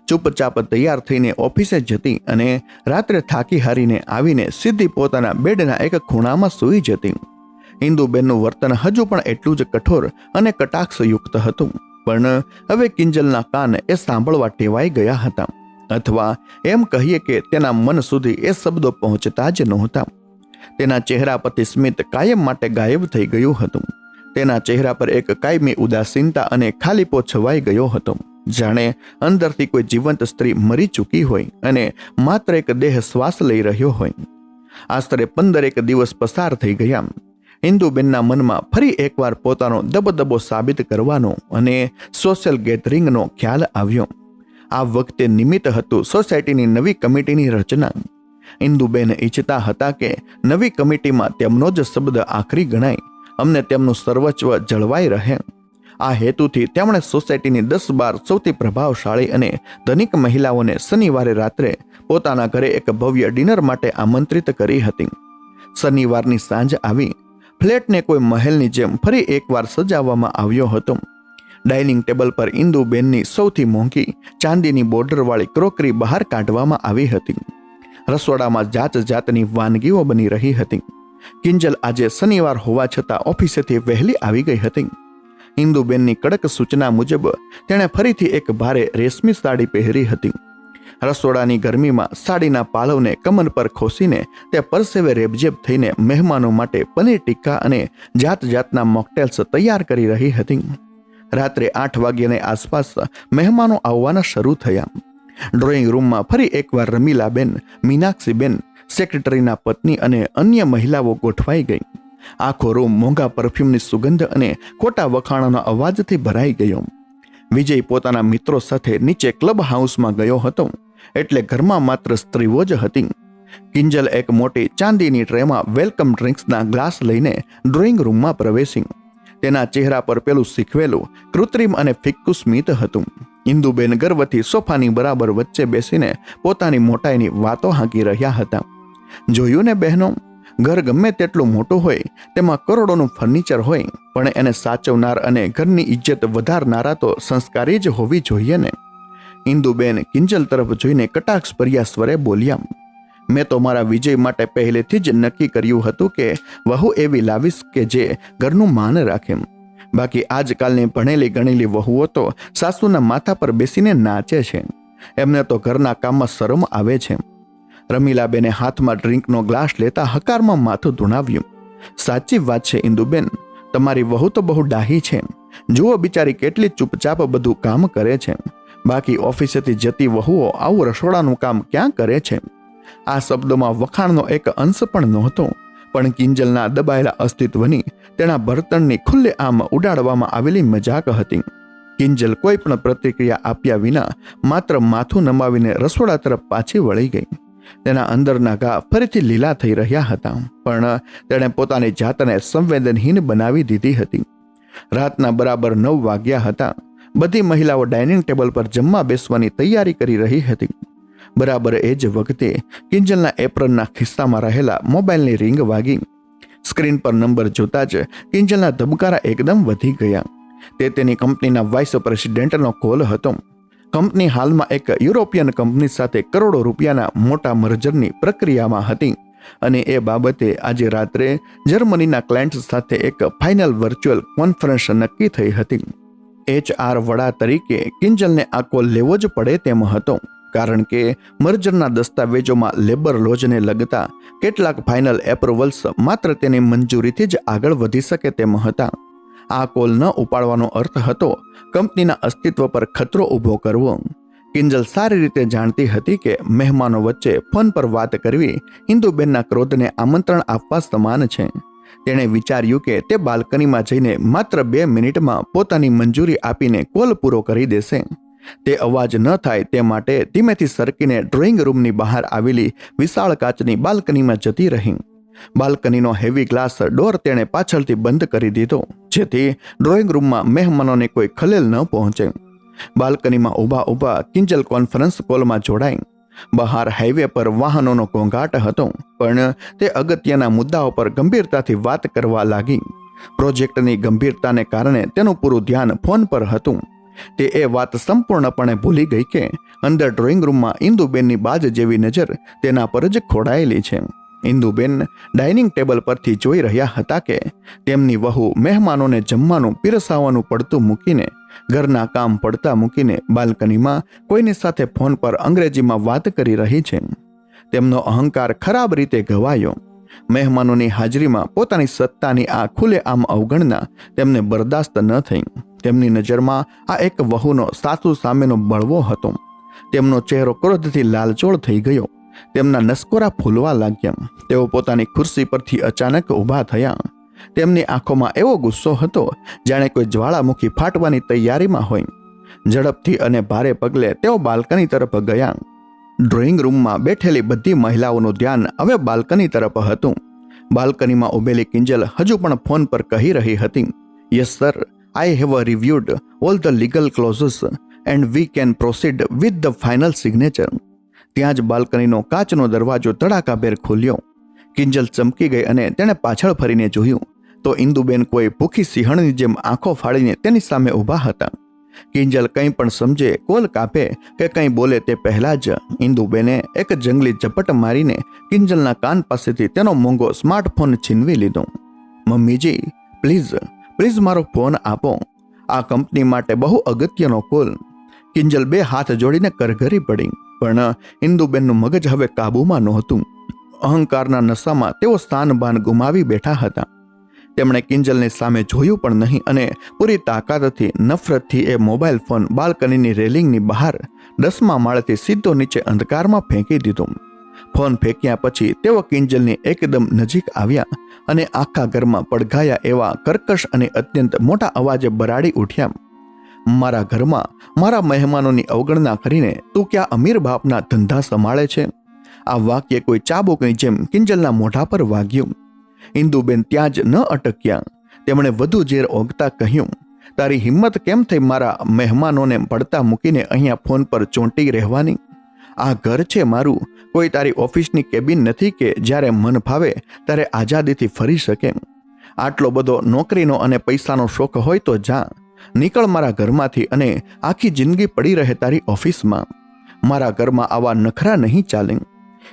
Speaker 1: ચૂપચાપ તૈયાર થઈને ઓફિસે જતી અને રાત્રે થાકી હારીને આવીને સીધી પોતાના બેડના એક ખૂણામાં સૂઈ જતી. ઇન્દુબેનનું વર્તન હજુ પણ એટલું જ કઠોર અને કટાક્ષયુક્ત હતું, પણ હવે કિંજલના કાન એ સાંભળવા ટેવાઈ ગયા હતા, અથવા એમ કહીએ કે તેના મન સુધી એ શબ્દો પહોંચતા જ નહોતા. તેના ચહેરા પરથી સ્મિત કાયમ માટે ગાયબ થઈ ગયું હતું. તેના ચહેરા પર એક કાયમી ઉદાસીનતા અને ખાલીપો છવાઈ ગયો હતો, જાણે અંદરથી કોઈ જીવંત સ્ત્રી મરી ચૂકી હોય અને માત્ર એક દેહ શ્વાસ લઈ રહ્યો હોય. આશરે 15 દિવસ પસાર થઈ ગયા. ઇન્દુબેનના મનમાં ફરી એકવાર પોતાનો દબદબો સાબિત કરવાનો અને સોશિયલ ગેધરિંગનો ખ્યાલ આવ્યો. આ વખતે નિમિત્ત હતું સોસાયટીની નવી કમિટીની રચના. ઇન્દુબેન ઈચ્છતા હતા કે નવી કમિટીમાં તેમનો જ શબ્દ આખરી ગણાય, અમને તેમનું સર્વસ્વ જળવાઈ રહે. આ હેતુથી તેમણે સોસાયટીની 10-12 સૌથી પ્રભાવશાળી અને ધનિક મહિલાઓને શનિવારે રાત્રે પોતાના ઘરે એક ભવ્ય ડિનર માટે આમંત્રિત કરી હતી. શનિવારની સાંજ આવી. ફ્લેટને કોઈ મહેલની જેમ ફરી એકવાર સજાવવામાં આવ્યો હતો. ડાઇનિંગ ટેબલ પર ઇન્દુબેનની સૌથી મોંઘી ચાંદીની બોર્ડરવાળી ક્રોકરી બહાર કાઢવામાં આવી હતી. રસોડામાં જાત જાતની વાનગીઓ બની રહી હતી. કિંજલ આજે શનિવાર હોવા છતાં ઓફિસેથી વહેલી આવી ગઈ હતી. ઇન્દુબેનની કડક સૂચના મુજબ તેણે ફરીથી એક ભારે રેશમી સાડી પહેરી હતી. રસોડાની ગરમીમાં સાડીના પાલવને કમર પર ખોસીને તે પરસેવે રેબઝેબ થઈને મહેમાનો માટે પનીર ટિક્કા અને જાત જાતના મોકટેલ્સ તૈયાર કરી રહી હતી. રાત્રે 8 વાગ્યાની આસપાસ મહેમાનો આવવાના શરૂ થયા. ડ્રોઈંગ રૂમમાં ફરી એકવાર રમીલાબેન, મીનાક્ષીબેન, સેક્રેટરીના પત્ની અને અન્ય મહિલાઓ ગોઠવાઈ ગઈ. આખો રૂમ મોંઘા પરફ્યુમની સુગંધ અને ખોટા વખાણોના અવાજથી ભરાઈ ગયો. વિજય પોતાના મિત્રો સાથે નીચે ક્લબ હાઉસમાં ગયો હતો, એટલે ઘરમાં માત્ર સ્ત્રીઓ જ હતી. કિંજલ એક મોટી ચાંદીની ટ્રેમાં વેલકમ ડ્રિંક્સના ગ્લાસ લઈને ડ્રોઈંગ રૂમમાં પ્રવેશી. તેના ચહેરા પર પેલું શીખવેલું કૃત્રિમ અને ફિક્કું સ્મિત હતું. ઇન્દુબેન ગર્વથી સોફાની બરાબર વચ્ચે બેસીને પોતાની મોટાઈની વાતો હાંકી રહ્યા હતા. જોયું ને બહેનો, ઘર ગમે તેટલું મોટું હોય, તેમાં કરોડોનું ફર્નિચર હોય, પણ એને સાચવનાર અને ઘરની ઇજ્જત વધારનારા તો સંસ્કારી જ હોવી જોઈએ ને. ઇન્દુબેન કિંજલ તરફ જોઈને કટાક્ષભર્યા સ્વરે બોલ્યા, મેં તો મારા વિજય માટે પહેલેથી જ નક્કી કર્યું હતું કે વહુ એવી લાવીશ કે જે ઘરનું માન રાખે. બાકી આજકાલની ભણેલી ગણેલી વહુઓ તો સાસુના માથા પર બેસીને નાચે છે. એમને તો ઘરના કામમાં શરમ આવે છે. રમીલાબેને હાથમાં ડ્રિંકનો ગ્લાસ લેતા હકારમાં માથું ધુણાવ્યું. સાચી વાત છે ઇન્દુબેન, તમારી વહુ તો બહુ ડાહી છે. જુઓ બિચારી કેટલી ચૂપચાપ બધું કામ કરે છે. બાકી ઓફિસેથી જતી વહુઓ આવું રસોડાનું કામ ક્યાં કરે છે? આ શબ્દોમાં વખાણનો એક અંશ પણ નહોતો, પણ કિંજલના દબાયેલા અસ્તિત્વની તેના બર્તનની ખુલ્લે આમ ઉડાડવામાં આવેલી મજાક હતી. કિંજલ કોઈ પણ પ્રતિક્રિયા આપ્યા વિના માત્ર માથું નમાવીને રસોડા તરફ પાછી વળી ગઈ. તેના અંદરના ઘા ફરીથી લીલા થઈ રહ્યા હતા, પણ તેણે પોતાની જાતને સંવેદનહીન બનાવી દીધી હતી. રાતના બરાબર 9 વાગ્યા હતા. બધી મહિલાઓ ડાઇનિંગ ટેબલ પર જમવા બેસવાની તૈયારી કરી રહી હતી. બરાબર એ જ વખતે કિંજલના એપ્રનના ખિસ્સામાં રહેલા મોબાઈલની રિંગ વાગી. સ્ક્રીન પર નંબર જોતા જ કિંજલના ધબકારા એકદમ વધી ગયા. તે તેની કંપનીના વાઇસ પ્રેસિડેન્ટનો કોલ હતો. કંપની હાલમાં એક યુરોપિયન કંપની સાથે કરોડો રૂપિયાના મોટા મર્જરની પ્રક્રિયામાં હતી અને એ બાબતે આજે રાત્રે જર્મનીના ક્લાયન્ટ્સ સાથે એક ફાઇનલ વર્ચ્યુઅલ કોન્ફરન્સ નક્કી થઈ હતી. HR વડા તરીકે કિંજલને આ કોલ લેવો જ પડે તેમ હતો, કારણ કે મર્જરના દસ્તાવેજોમાં લેબર લોજને લગતા કેટલાક ફાઇનલ એપ્રુવલ્સ માત્ર તેની મંજૂરીથી જ આગળ વધી શકે તેમ હતા. આ કોલ ન ઉપાડવાનો અર્થ હતો કંપનીના અસ્તિત્વ પર ખતરો ઊભો કરવો. કિંજલ સારી રીતે જાણતી હતી કે મહેમાનો વચ્ચે ફોન પર વાત કરવી ઇન્દુબેનના ક્રોધને આમંત્રણ આપવા સમાન છે. તેણે વિચાર્યું કે તે બાલ્કનીમાં જઈને માત્ર 2 મિનિટમાં પોતાની મંજૂરી આપીને કોલ પૂરો કરી દેશે. તે અવાજ ન થાય તે માટે ધીમેથી સરકીને ડ્રોઈંગ રૂમની બહાર આવેલી વિશાળ કાચની બાલ્કનીમાં જતી રહી. બાલ્કનીનો હેવી ગ્લાસ ડોર તેણે પાછળથી બંધ કરી દીધો, જેથી ડ્રોઈંગ રૂમમાં મહેમાનોને કોઈ ખલેલ ન પહોંચે. બાલ્કનીમાં ઊભા ઊભા કિંજલ કોન્ફરન્સ કોલમાં જોડાઈ. બહાર હાઈવે પર વાહનોનો ઘોંઘાટ હતો, પણ તે અગત્યના મુદ્દાઓ પર ગંભીરતાથી વાત કરવા લાગી. પ્રોજેક્ટની ગંભીરતાને કારણે તેનું પૂરું ધ્યાન ફોન પર હતું. તે એ વાત સંપૂર્ણપણે ભૂલી ગઈ કે અંદર ડ્રોઈંગ રૂમમાં ઇન્દુબેનની બાજ જેવી નજર તેના પર જ ખોડાયેલી છે. ઇન્દુબેન ડાઇનિંગ ટેબલ પરથી જોઈ રહ્યા હતા કે તેમની વહુ મહેમાનોને જમવાનું પીરસાવાનું પડતું મૂકીને, ઘરના કામ પડતા મૂકીને બાલ્કનીમાં કોઈની સાથે ફોન પર અંગ્રેજીમાં વાત કરી રહી છે. તેમનો અહંકાર ખરાબ રીતે ઘવાયો. મહેમાનોની હાજરીમાં પોતાની સત્તાની આ ખુલ્લેઆમ અવગણના તેમને બરદાસ્ત ન થઈ. તેમની નજરમાં આ એક વહુનો સાસુ સામેનો બળવો હતો. તેમનો ચહેરો ક્રોધથી લાલચોળ થઈ ગયો. તેમના નસકોરા ફૂલવા લાગ્યા. તેઓ પોતાની ખુરશી પરથી અચાનક ઊભા થયા. તેમની આંખોમાં એવો ગુસ્સો હતો જાણે કોઈ જ્વાળામુખી ફાટવાની તૈયારીમાં હોય. ઝડપથી અને ભારે પગલે તેઓ બાલ્કની તરફ ગયા. ડ્રોઈંગ રૂમમાં બેઠેલી બધી મહિલાઓનું ધ્યાન હવે બાલ્કની તરફ હતું. બાલ્કનીમાં ઊભેલી કિંજલ હજુ પણ ફોન પર કહી રહી હતી, yes sir, I have reviewed all the legal clauses and we can proceed with the final signature. ત્યાં જ બાલ્કનીનો કાચનો દરવાજો ધડાકાભેર ખોલ્યો. કિંજલ ચમકી ગઈ અને તેણે પાછળ ફરીને જોયું તો ઇન્દુબેન કોઈ ભૂખી સિંહણની જેમ આંખો ફાડીને તેની સામે ઊભા હતા. કિંજલ કંઈ પણ સમજે, કોલ કાપે કે કંઈ બોલે તે પહેલા જ ઇન્દુબેને એક જંગલી ઝપટ મારીને કિંજલના કાન પાસેથી તેનો મોંઘો સ્માર્ટફોન છીનવી લીધો. મમ્મીજી, પ્લીઝ મારો ફોન આપો. આ કંપની માટે બહુ અગત્યનો કોલ. કિંજલ 2 હાથ જોડીને કરગરી પડી, પણ ઇન્દુબેનનું મગજ હવે કાબૂમાં નહોતું. અહંકારના નશામાં તેઓ સ્થાનભાન ગુમાવી બેઠા હતા. તેમણે કિંજલની સામે જોયું પણ નહીં અને પૂરી તાકાતથી, નફરતથી એ મોબાઈલ ફોન બાલ્કનીની રેલિંગની બહાર 10મા માળેથી સીધો નીચે અંધકારમાં ફેંકી દીધો. ફોન ફેંક્યા પછી તેઓ કિંજલની એકદમ નજીક આવ્યા અને આખા ઘરમાં પડઘાયા એવા કર્કશ અને અત્યંત મોટા અવાજે બરાડી ઉઠ્યા, મારા ઘરમાં મારા મહેમાનોની અવગણના કરીને તું ક્યાં અમીર બાપના ધંધા સંભાળે છે? આ વાક્ય કોઈ ચાબુકની જેમ કિંજલના મોઢા પર વાગ્યું. ઇન્દુબેન ત્યાં જ ન અટક્યા. તેમણે વધુ ઝેર ઓગતા કહ્યું, તારી હિંમત કેમ થઈ મારા મહેમાનોને પડતા મૂકીને અહીંયા ફોન પર ચોંટી રહેવાની? આ ઘર છે મારું, કોઈ તારી ઓફિસની કેબિન નથી કે જ્યારે મન ફાવે ત્યારે આઝાદીથી ફરી શકે. આટલો બધો નોકરીનો અને પૈસાનો શોખ હોય તો જા, નીકળ મારા ઘરમાંથી અને આખી જિંદગી પડી રહે તારી ઓફિસમાં. મારા ઘરમાં આવા નખરા નહીં ચાલે.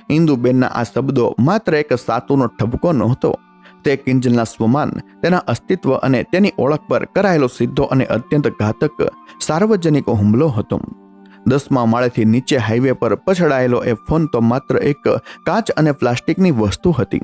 Speaker 1: ઇન્દુબેનના આ શબ્દો માત્ર એક સાતુનો ઠપકો નહોતો. તે કિંજલના સ્વમાન, તેના અસ્તિત્વ અને તેની ઓળખ પર કરાયેલો સીધો અને અત્યંત ઘાતક સાર્વજનિક હુમલો હતો. 10મા માળેથી નીચે હાઈવે પર પછડાયેલો એ ફોન તો માત્ર એક કાચ અને પ્લાસ્ટિકની વસ્તુ હતી,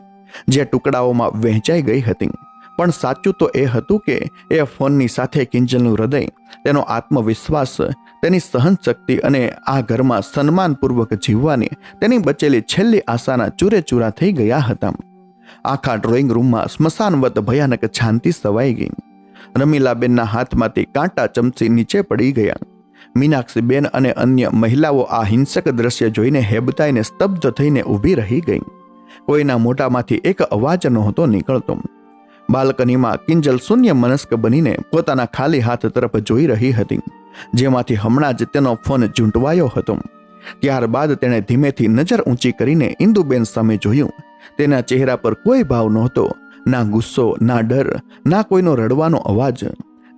Speaker 1: જે ટુકડાઓમાં વહેંચાઈ ગઈ હતી. પણ સાચું તો એ હતું કે એ ફોનની સાથે કિંજલનું હૃદય, તેનો આત્મવિશ્વાસ, તેની સહનશક્તિ અને આ ઘરમાં સન્માનપૂર્વક જીવવાની તેની બચેલી છેલ્લી આશાના ચૂરેચૂરા થઈ ગયા હતા. આખા ડ્રોઈંગ રૂમમાં સ્મશાનવત ભયાનક શાંતિ સવાઈ ગઈ. રમીલાબેનના હાથમાંથી કાંટા ચમચી નીચે પડી ગયા. મીનાક્ષીબેન અને અન્ય મહિલાઓ આ હિંસક દ્રશ્ય જોઈને હેબતાઈને સ્તબ્ધ થઈને ઊભી રહી ગઈ. કોઈના મોઢામાંથી એક અવાજ નહોતો નીકળતો. બાલ્કનીમાં કિંજલ શૂન્ય મનસ્ક બનીને પોતાના ખાલી હાથ તરફ જોઈ રહી હતી, જેમાંથી હમણાં જ તેનો ફોન ઝૂંટવાયો હતો. ત્યારબાદ તેણે ધીમેથી નજર ઊંચી કરીને ઇન્દુબેન સામે જોયું. તેના ચહેરા પર કોઈ ભાવ નહોતો, ના ગુસ્સો, ના ડર, ના કોઈનો રડવાનો અવાજ.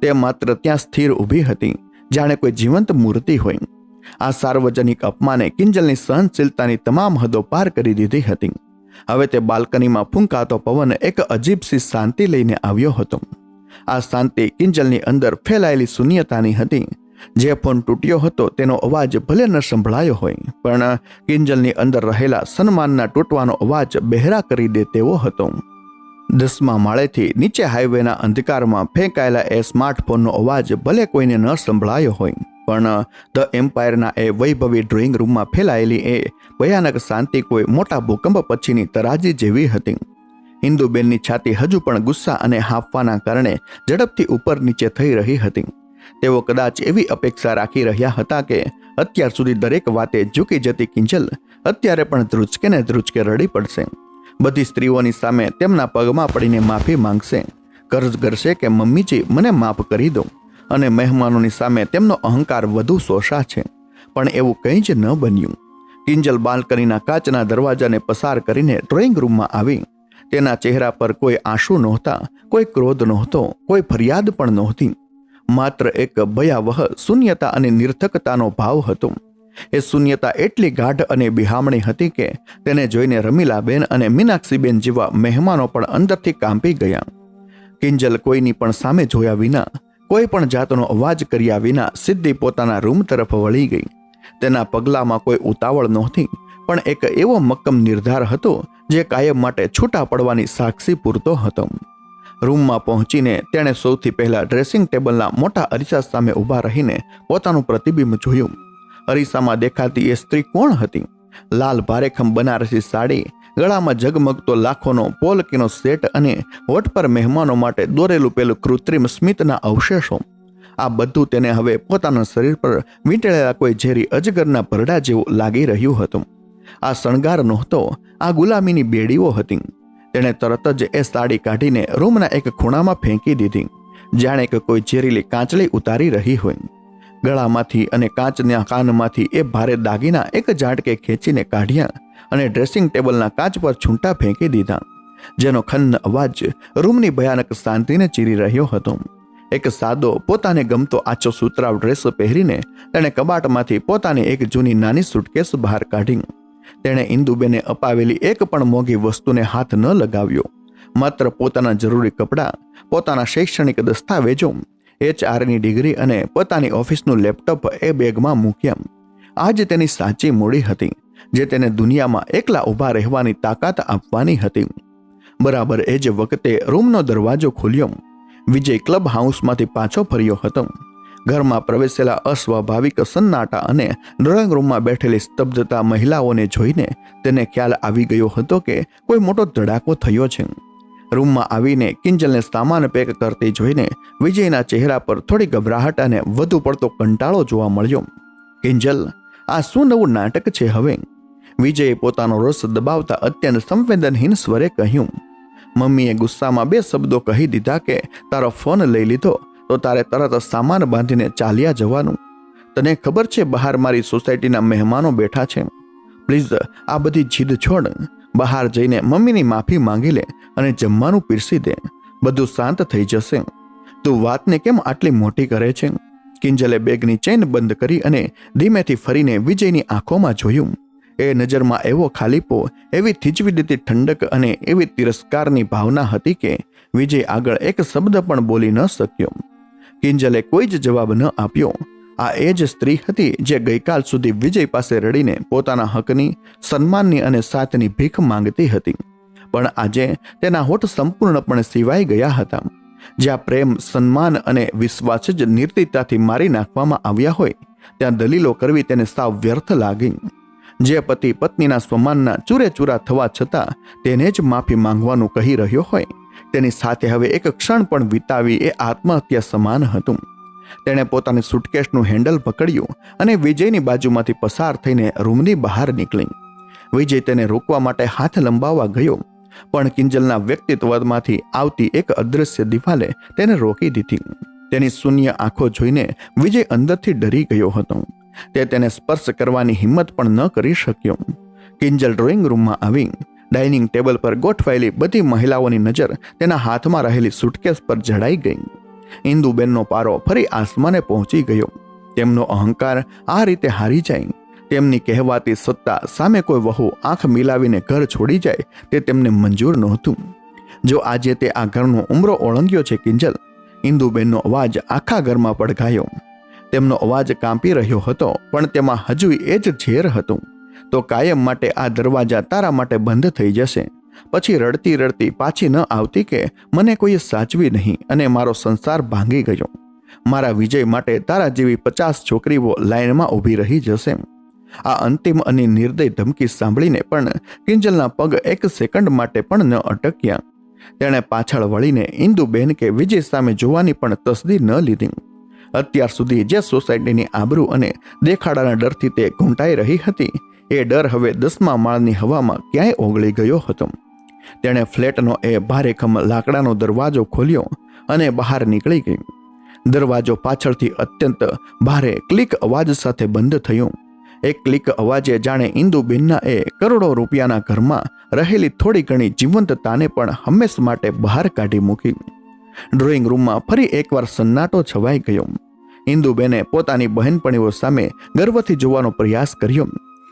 Speaker 1: તે માત્ર ત્યાં સ્થિર ઊભી હતી, જાણે કોઈ જીવંત મૂર્તિ હોય. આ સાર્વજનિક અપમાને કિંજલની સહનશીલતાની તમામ હદો પાર કરી દીધી હતી. હવે તે બાલ્કનીમાં ફૂંકાતો પવન એક અજીબસી શાંતિ લઈને આવ્યો હતો. આ શાંતિ કિંજલની અંદર ફેલાયેલી શૂન્યતાની હતી. જે ફોન તૂટ્યો હતો તેનો અવાજ ભલે ન સંભળાયો હોય, પણ કિંજલની અંદર રહેલા સન્માનના તૂટવાનો અવાજ બહેરા કરી દે તેવો હતો. 10મા માળેથી નીચે હાઈવેના અંધકારમાં ફેંકાયેલા એ સ્માર્ટફોનનો અવાજ ભલે કોઈને ન સંભળાયો હોય, પણ ધ એમ્પાયરના એ વૈભવી ડ્રોઈંગ રૂમમાં ફેલાયેલી એ ભયાનક શાંતિ કોઈ મોટા ભૂકંપ પછીની તરાજી જેવી હતી. ઇન્દુબેનની છાતી હજુ પણ ગુસ્સા અને હાંફવાના કારણે ઝડપથી ઉપર નીચે થઈ રહી હતી. તેઓ કદાચ એવી અપેક્ષા રાખી રહ્યા હતા કે અત્યાર સુધી દરેક વાતે ઝૂકી જતી કિંજલ અત્યારે પણ ધ્રુજકે ને ધ્રુજકે રડી પડશે. બધી સ્ત્રીઓની સામે તેમના પગમાં પડીને માફી માંગશે, કર્જ કરશે કે મમ્મીજી મને માફ કરી દો, અને મહેમાનોની સામે તેમનો અહંકાર વધુ શોષાશે. પણ એવું કંઈ જ ન બન્યું. કિંજલ બાલ્કનીના કાચના દરવાજાને પસાર કરીને ડ્રોઈંગ રૂમમાં આવી. તેના ચહેરા પર કોઈ આંસુ નહોતા, કોઈ ક્રોધ નહોતો, કોઈ ફરિયાદ પણ નહોતી. માત્ર એક ભયાવહ શૂન્યતા અને નિર્થકતાનો ભાવ હતો. એ શૂન્યતા એટલી ગાઢ અને બિહામણી હતી કે તેને જોઈને રમીલાબેન અને મીનાક્ષીબેન જેવા મહેમાનો પણ અંદરથી કાંપી ગયા. કિંજલ કોઈની પણ સામે જોયા વિના, કોઈ પણ જાતનો અવાજ કર્યા વિના સીધી પોતાના રૂમ તરફ વળી ગઈ. તેના પગલામાં કોઈ ઉતાવળ નહોતી, પણ એક એવો મક્કમ નિર્ધાર હતો જે કાયમ માટે છૂટા પડવાની સાક્ષી પૂરતો હતો. રૂમમાં પહોંચીને તેણે સૌથી પહેલા ડ્રેસિંગ ટેબલના મોટા અરીસા સામે ઊભા રહીને પોતાનું પ્રતિબિંબ જોયું. અરીસામાં દેખાતી એ સ્ત્રી કોણ હતી? લાલ ભારેખમ બનારસી સાડી, ગળામાં ઝગમગતો લાખોનો પોલકીનો સેટ અને હોઠ પર મહેમાનો માટે દોરેલું પેલું કૃત્રિમ સ્મિતના અવશેષો. આ બધું તેને હવે પોતાના શરીર પર વીંટળેલા કોઈ ઝેરી અજગરના ભરડા જેવું લાગી રહ્યું હતું. આ શણગાર નહોતો, આ ગુલામીની બેડીઓ હતી. તેણે તરત જ એ સાડી કાઢીને રૂમના એક ખૂણામાં ફેંકી દીધી, જાણે કે કોઈ ઝેરીલી કાંચળી ઉતારી રહી હોય. ગળામાંથી અને કાચના કાનમાંથી એ ભારે દાગીના એક ઝાટકે ખેંચીને કાઢ્યા અને ડ્રેસિંગ ટેબલના કાચ પર છૂંટા ફેંકી દીધા, જેનો ખન્ન અવાજ રૂમની ભયાનક શાંતિને ચીરી રહ્યો હતો. એક સાદો, પોતાને ગમતો આછો સુતરાવ ડ્રેસ પહેરીને તેણે કબાટમાંથી પોતાની એક જૂની નાની સુટકેસ બહાર કાઢી. તેણે ઇન્દુબેને અપાવેલી એક પણ મોંઘી વસ્તુને હાથ ન લગાવ્યો. માત્ર પોતાના જરૂરી કપડાં, પોતાના શૈક્ષણિક દસ્તાવેજો, HRની ડિગ્રી અને પોતાની ઓફિસનું લેપટોપ એ બેગમાં મૂક્યા. આ જ તેની સાચી મૂડી હતી, જે તેને દુનિયામાં એકલા ઊભા રહેવાની તાકાત આપવાની હતી. બરાબર એ જ વખતે રૂમનો દરવાજો ખુલ્યો. વિજય ક્લબ હાઉસમાંથી પાછો ફર્યો હતો. ઘરમાં પ્રવેશેલા અસ્વાભાવિક સન્નાટા અને ડ્રોઈંગ રૂમમાં બેઠેલી સ્તબ્ધતા મહિલાઓને જોઈને તેને ખ્યાલ આવી ગયો હતો કે કોઈ મોટો ધડાકો થયો છે. રૂમમાં આવીને કિંજલને સામાન પેક કરતી જોઈને વિજયના ચહેરા પર થોડી ગભરાહટ અને વધુ પડતો કંટાળો જોવા મળ્યો. કિંજલ, આ શું નવું નાટક છે હવે? વિજયે પોતાનો રસ દબાવતા અત્યંત સંવેદનહીન સ્વરે કહ્યું. મમ્મીએ ગુસ્સામાં 2 શબ્દો કહી દીધા કે તારો ફોન લઈ લીધો તો તારે તરત સામાન બાંધીને ચાલ્યા જવાનું. તને ખબર છે બહાર મારી સોસાયટીના મહેમાનો બેઠા છે. પ્લીઝ આ બધી જીદ છોડ. બહાર જઈને મમ્મીની માફી માંગી લે અને જમવાનું પીરસી દે. બધું શાંત થઈ જશે. તું વાતને કેમ આટલી મોટી કરે છે? કિંજલે બેગની ચેન બંધ કરી અને ધીમેથી ફરીને વિજયની આંખોમાં જોયું. એ નજરમાં એવો ખાલીપો, એવી થીજવી દેતી ઠંડક અને એવી તિરસ્કારની ભાવના હતી કે વિજય આગળ એક શબ્દ પણ બોલી ન શક્યો. કિંજલે કોઈ જ જવાબ ન આપ્યો. આ એ જ સ્ત્રી હતી જે ગઈકાલ સુધી વિજય પાસે રડીને પોતાના હકની, સન્માનની અને સાથની ભીખ માંગતી હતી. પણ આજે તેના હોઠ સંપૂર્ણપણે સિવાઈ ગયા હતા. જ્યાં પ્રેમ, સન્માન અને વિશ્વાસ જ નિર્દયતાથી મારી નાખવામાં આવ્યા હોય, ત્યાં દલીલો કરવી તેને સાવ વ્યર્થ લાગી. જે પતિ પત્નીના સ્વમાનના ચૂરેચૂરા થવા છતાં તેને જ માફી માંગવાનું કહી રહ્યો હોય, તેની સાથે હવે એક ક્ષણ પણ વિતાવી એ આત્મહત્યા સમાન હતું. તેણે પોતાની સુટકેસનું હેન્ડલ પકડ્યું અને વિજયની બાજુમાંથી પસાર થઈને રૂમની બહાર નીકળી. વિજય તેને રોકવા માટે હાથ લંબાવવા ગયો, પણ કિંજલના વ્યક્તિત્વમાંથી આવતી એક અદૃશ્ય દિવાલે તેને રોકી દીધી. તેની શૂન્ય આંખો જોઈને વિજય અંદરથી ડરી ગયો હતો. તે તેને સ્પર્શ કરવાની હિંમત પણ ન કરી શક્યો. કિંજલ ડ્રોઈંગ રૂમમાં આવી. ડાઇનિંગ ટેબલ પર ગોઠવાયેલી બધી મહિલાઓની નજર તેના હાથમાં રહેલી સુટકેસ પર જડાઈ ગઈ. ઇન્દુબેનનો પારો ફરી આસમાને પહોંચી ગયો. તેમનો અહંકાર આ રીતે હારી જાય, તેમની કહેવાતી સત્તા સામે કોઈ વહુ આંખ મિલાવીને ઘર છોડી જાય, તે તેમને મંજૂર નહોતું. જો આજે તે આ ઘરનો ઉમરો ઓળંગ્યો છે કિંજલ, ઇન્દુબેનનો અવાજ આખા ઘરમાં પડઘાયો. તેમનો અવાજ કાંપી રહ્યો હતો, પણ તેમાં હજુ એ જ ઝેર હતું. તો કાયમ માટે આ દરવાજા તારા માટે બંધ થઈ જશે. પછી રડતી રડતી પાછી ન આવતી કે મને કોઈએ સાચવી નહીં અને મારો સંસાર ભાંગી ગયો. મારા વિજય માટે તારા જેવી 50 છોકરીઓ લાઈનમાં ઊભી રહી જશે. આ અંતિમ અને નિર્દય ધમકી સાંભળીને પણ કિંજલના પગ એક સેકન્ડ માટે પણ ન અટક્યા. તેણે પાછળ વળીને ઇન્દુબેન કે વિજય સામે જોવાની પણ તસદી ન લીધી. અત્યાર સુધી જે સોસાયટીની આબરૂ અને દેખાડાના ડરથી તે ઘૂંટાઈ રહી હતી, એ ડર હવે 10મા માળની હવામાં ક્યાંય ઓગળી ગયો હતો. તેણે ફ્લેટનો એ ભારેખમ લાકડાનો દરવાજો ખોલ્યો અને બહાર નીકળી ગઈ. દરવાજો પાછળથી અત્યંત ભારે ક્લિક અવાજ સાથે બંધ થયો. એક ક્લિક અવાજે જાણે ઇન્દુબેનના એ કરોડો રૂપિયાના ઘરમાં રહેલી થોડી ઘણી જીવંતતાને પણ હંમેશ માટે બહાર કાઢી મૂકી. ડ્રોઈંગ રૂમમાં ફરી એકવાર સન્નાટો છવાઈ ગયો. ઇન્દુબેને પોતાની બહેનપણીઓ સામે ગર્વથી જોવાનો પ્રયાસ કર્યો,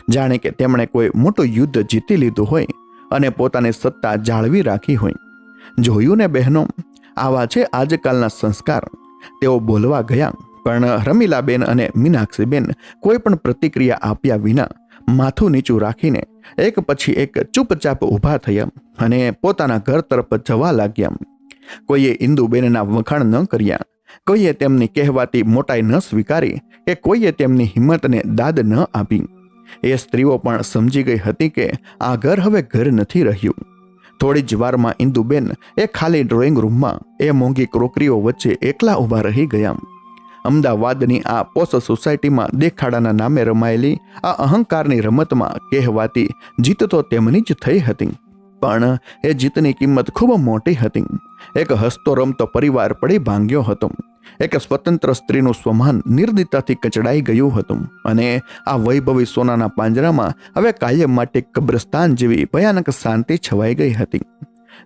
Speaker 1: જાણે કે તેમણે કોઈ મોટું યુદ્ધ જીતી લીધું હોય અને પોતાની સત્તા જાળવી રાખી હોય. જોયું ને બહેનો, આવા છે આજકાલના સંસ્કાર. તેઓ બોલવા ગયા, પણ રમીલાબેન અને મીનાક્ષીબેન કોઈ પણ પ્રતિક્રિયા આપ્યા વિના માથું નીચું રાખીને એક પછી એક ચૂપચાપ ઊભા થયા અને પોતાના ઘર તરફ જવા લાગ્યા. કોઈએ ઇન્દુબેનના વખાણ ન કર્યા, કોઈએ તેમની કહેવાતી મોટાઈ ન સ્વીકારી કે કોઈએ તેમની હિંમતને દાદ ન આપી. એ સ્ત્રીઓ પણ સમજી ગઈ હતી કે આ ઘર હવે ઘર નથી રહ્યું. થોડી જ વારમાં ઇન્દુબેન એ ખાલી ડ્રોઈંગ રૂમમાં એ મોંઘી ક્રોકરીઓ વચ્ચે એકલા ઊભા રહી ગયા. અમદાવાદની આ પોશ સોસાયટીમાં દેખાડાના નામે રમાયેલી આ અહંકારની રમતમાં કહેવાતી જીત તો તેમની જ થઈ હતી, પણ એ જીતની કિંમત ખૂબ મોટી હતી. એક હસતો રમતો પરિવાર પડી ભાંગ્યો હતો. એક સ્વતંત્ર સ્ત્રીનું સ્વમાન નિર્દયતાથી કચડાઈ ગયું હતું અને આ વૈભવી સોનાના પાંજરામાં હવે કાયમ માટે કબ્રસ્તાન જેવી ભયાનક શાંતિ છવાઈ ગઈ હતી.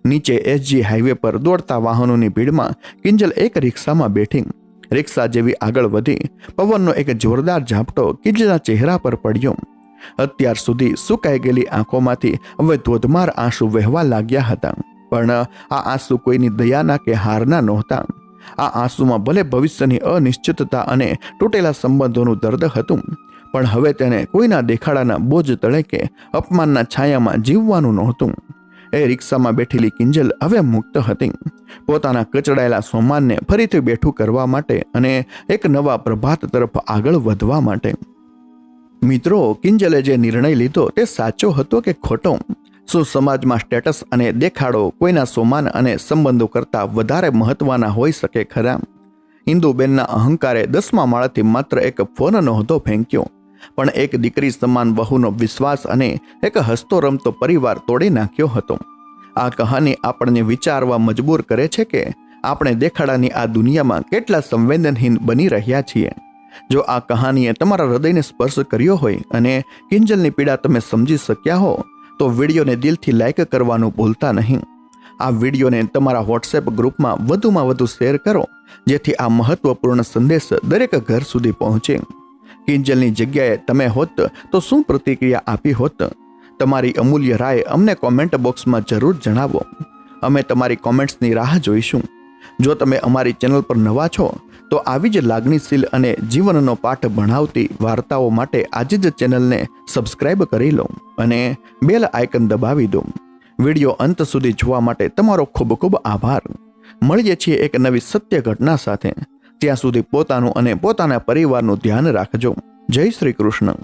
Speaker 1: નીચે એસજી હાઈવે પર દોડતા વાહનોની ભીડમાં કિંજલ એક રિક્ષામાં બેઠી. રિક્ષા જેવી આગળ વધી, પવનનો એક જોરદાર ઝાપટો કિંજલના ચહેરા પર પડ્યો. અત્યાર સુધી સુકાઈ ગયેલી આંખોમાંથી હવે ધોધમાર આંસુ વહેવા લાગ્યા હતા, પણ આ આંસુ કોઈની દયાના કે હારના નહોતા. આ આંસુમાં ભલે ભવિષ્યની અનિશ્ચિતતા અને તૂટેલા સંબંધોનું દર્દ હતું, પણ હવે તેને કોઈના દેખાડાના બોજ તળે કે અપમાનના છાયામાં જીવવાનું નહોતું. એ રિક્ષામાં બેઠેલી કિંજલ હવે મુક્ત હતી, પોતાના કચડાયેલા સ્વમાનને ફરીથી બેઠું કરવા માટે અને એક નવા પ્રભાત તરફ આગળ વધવા માટે. મિત્રો, કિંજલે જે નિર્ણય લીધો તે સાચો હતો કે ખોટો? શું સમાજમાં સ્ટેટસ અને દેખાડો કોઈના સ્વમાન અને સંબંધો કરતાં વધારે મહત્વના હોઈ શકે ખરા? ઇન્દુબેનના અહંકારે 10મા માળથી માત્ર એક ફોન નહોતો ફેંક્યો, પણ એક દીકરી સમાન વહુનો વિશ્વાસ અને એક હસતો રમતો પરિવાર તોડી નાખ્યો હતો. આ કહાની આપણને વિચારવા મજબૂર કરે છે કે આપણે દેખાડાની આ દુનિયામાં કેટલા સંવેદનહીન બની રહ્યા છીએ. જો આ કહાનીએ તમારા હૃદયને સ્પર્શ કર્યો હોય અને કિંજલની પીડા તમે સમજી શક્યા હો, તો વિડીયોને દિલથી લાઈક કરવાનું ભૂલતા નહીં. આ વિડીયોને તમારા વોટ્સએપ ગ્રુપમાં વધુમાં વધુ શેર કરો, જેથી આ મહત્વપૂર્ણ સંદેશ દરેક ઘર સુધી પહોંચે. કિંજલની જગ્યાએ તમે હોત તો શું પ્રતિક્રિયા આપી હોત? તમારી અમૂલ્ય રાય અમને કોમેન્ટ બોક્સમાં જરૂર જણાવો. અમે તમારી કોમેન્ટ્સની રાહ જોઈશું. જો તમે અમારી ચેનલ પર નવા છો તો આવી જ લાગણીશીલ અને જીવનનો પાઠ ભણાવતી વાર્તાઓ માટે આજે જ ચેનલને સબસ્ક્રાઇબ કરી લો અને બેલ આઇકન દબાવી દો. વિડીયો અંત સુધી જોવા માટે તમારો ખૂબ ખૂબ આભાર. મળીએ છીએ એક નવી સત્ય ઘટના સાથે. ત્યાં સુધી પોતાનું અને પોતાના પરિવારનું ધ્યાન રાખજો. જય શ્રી કૃષ્ણ.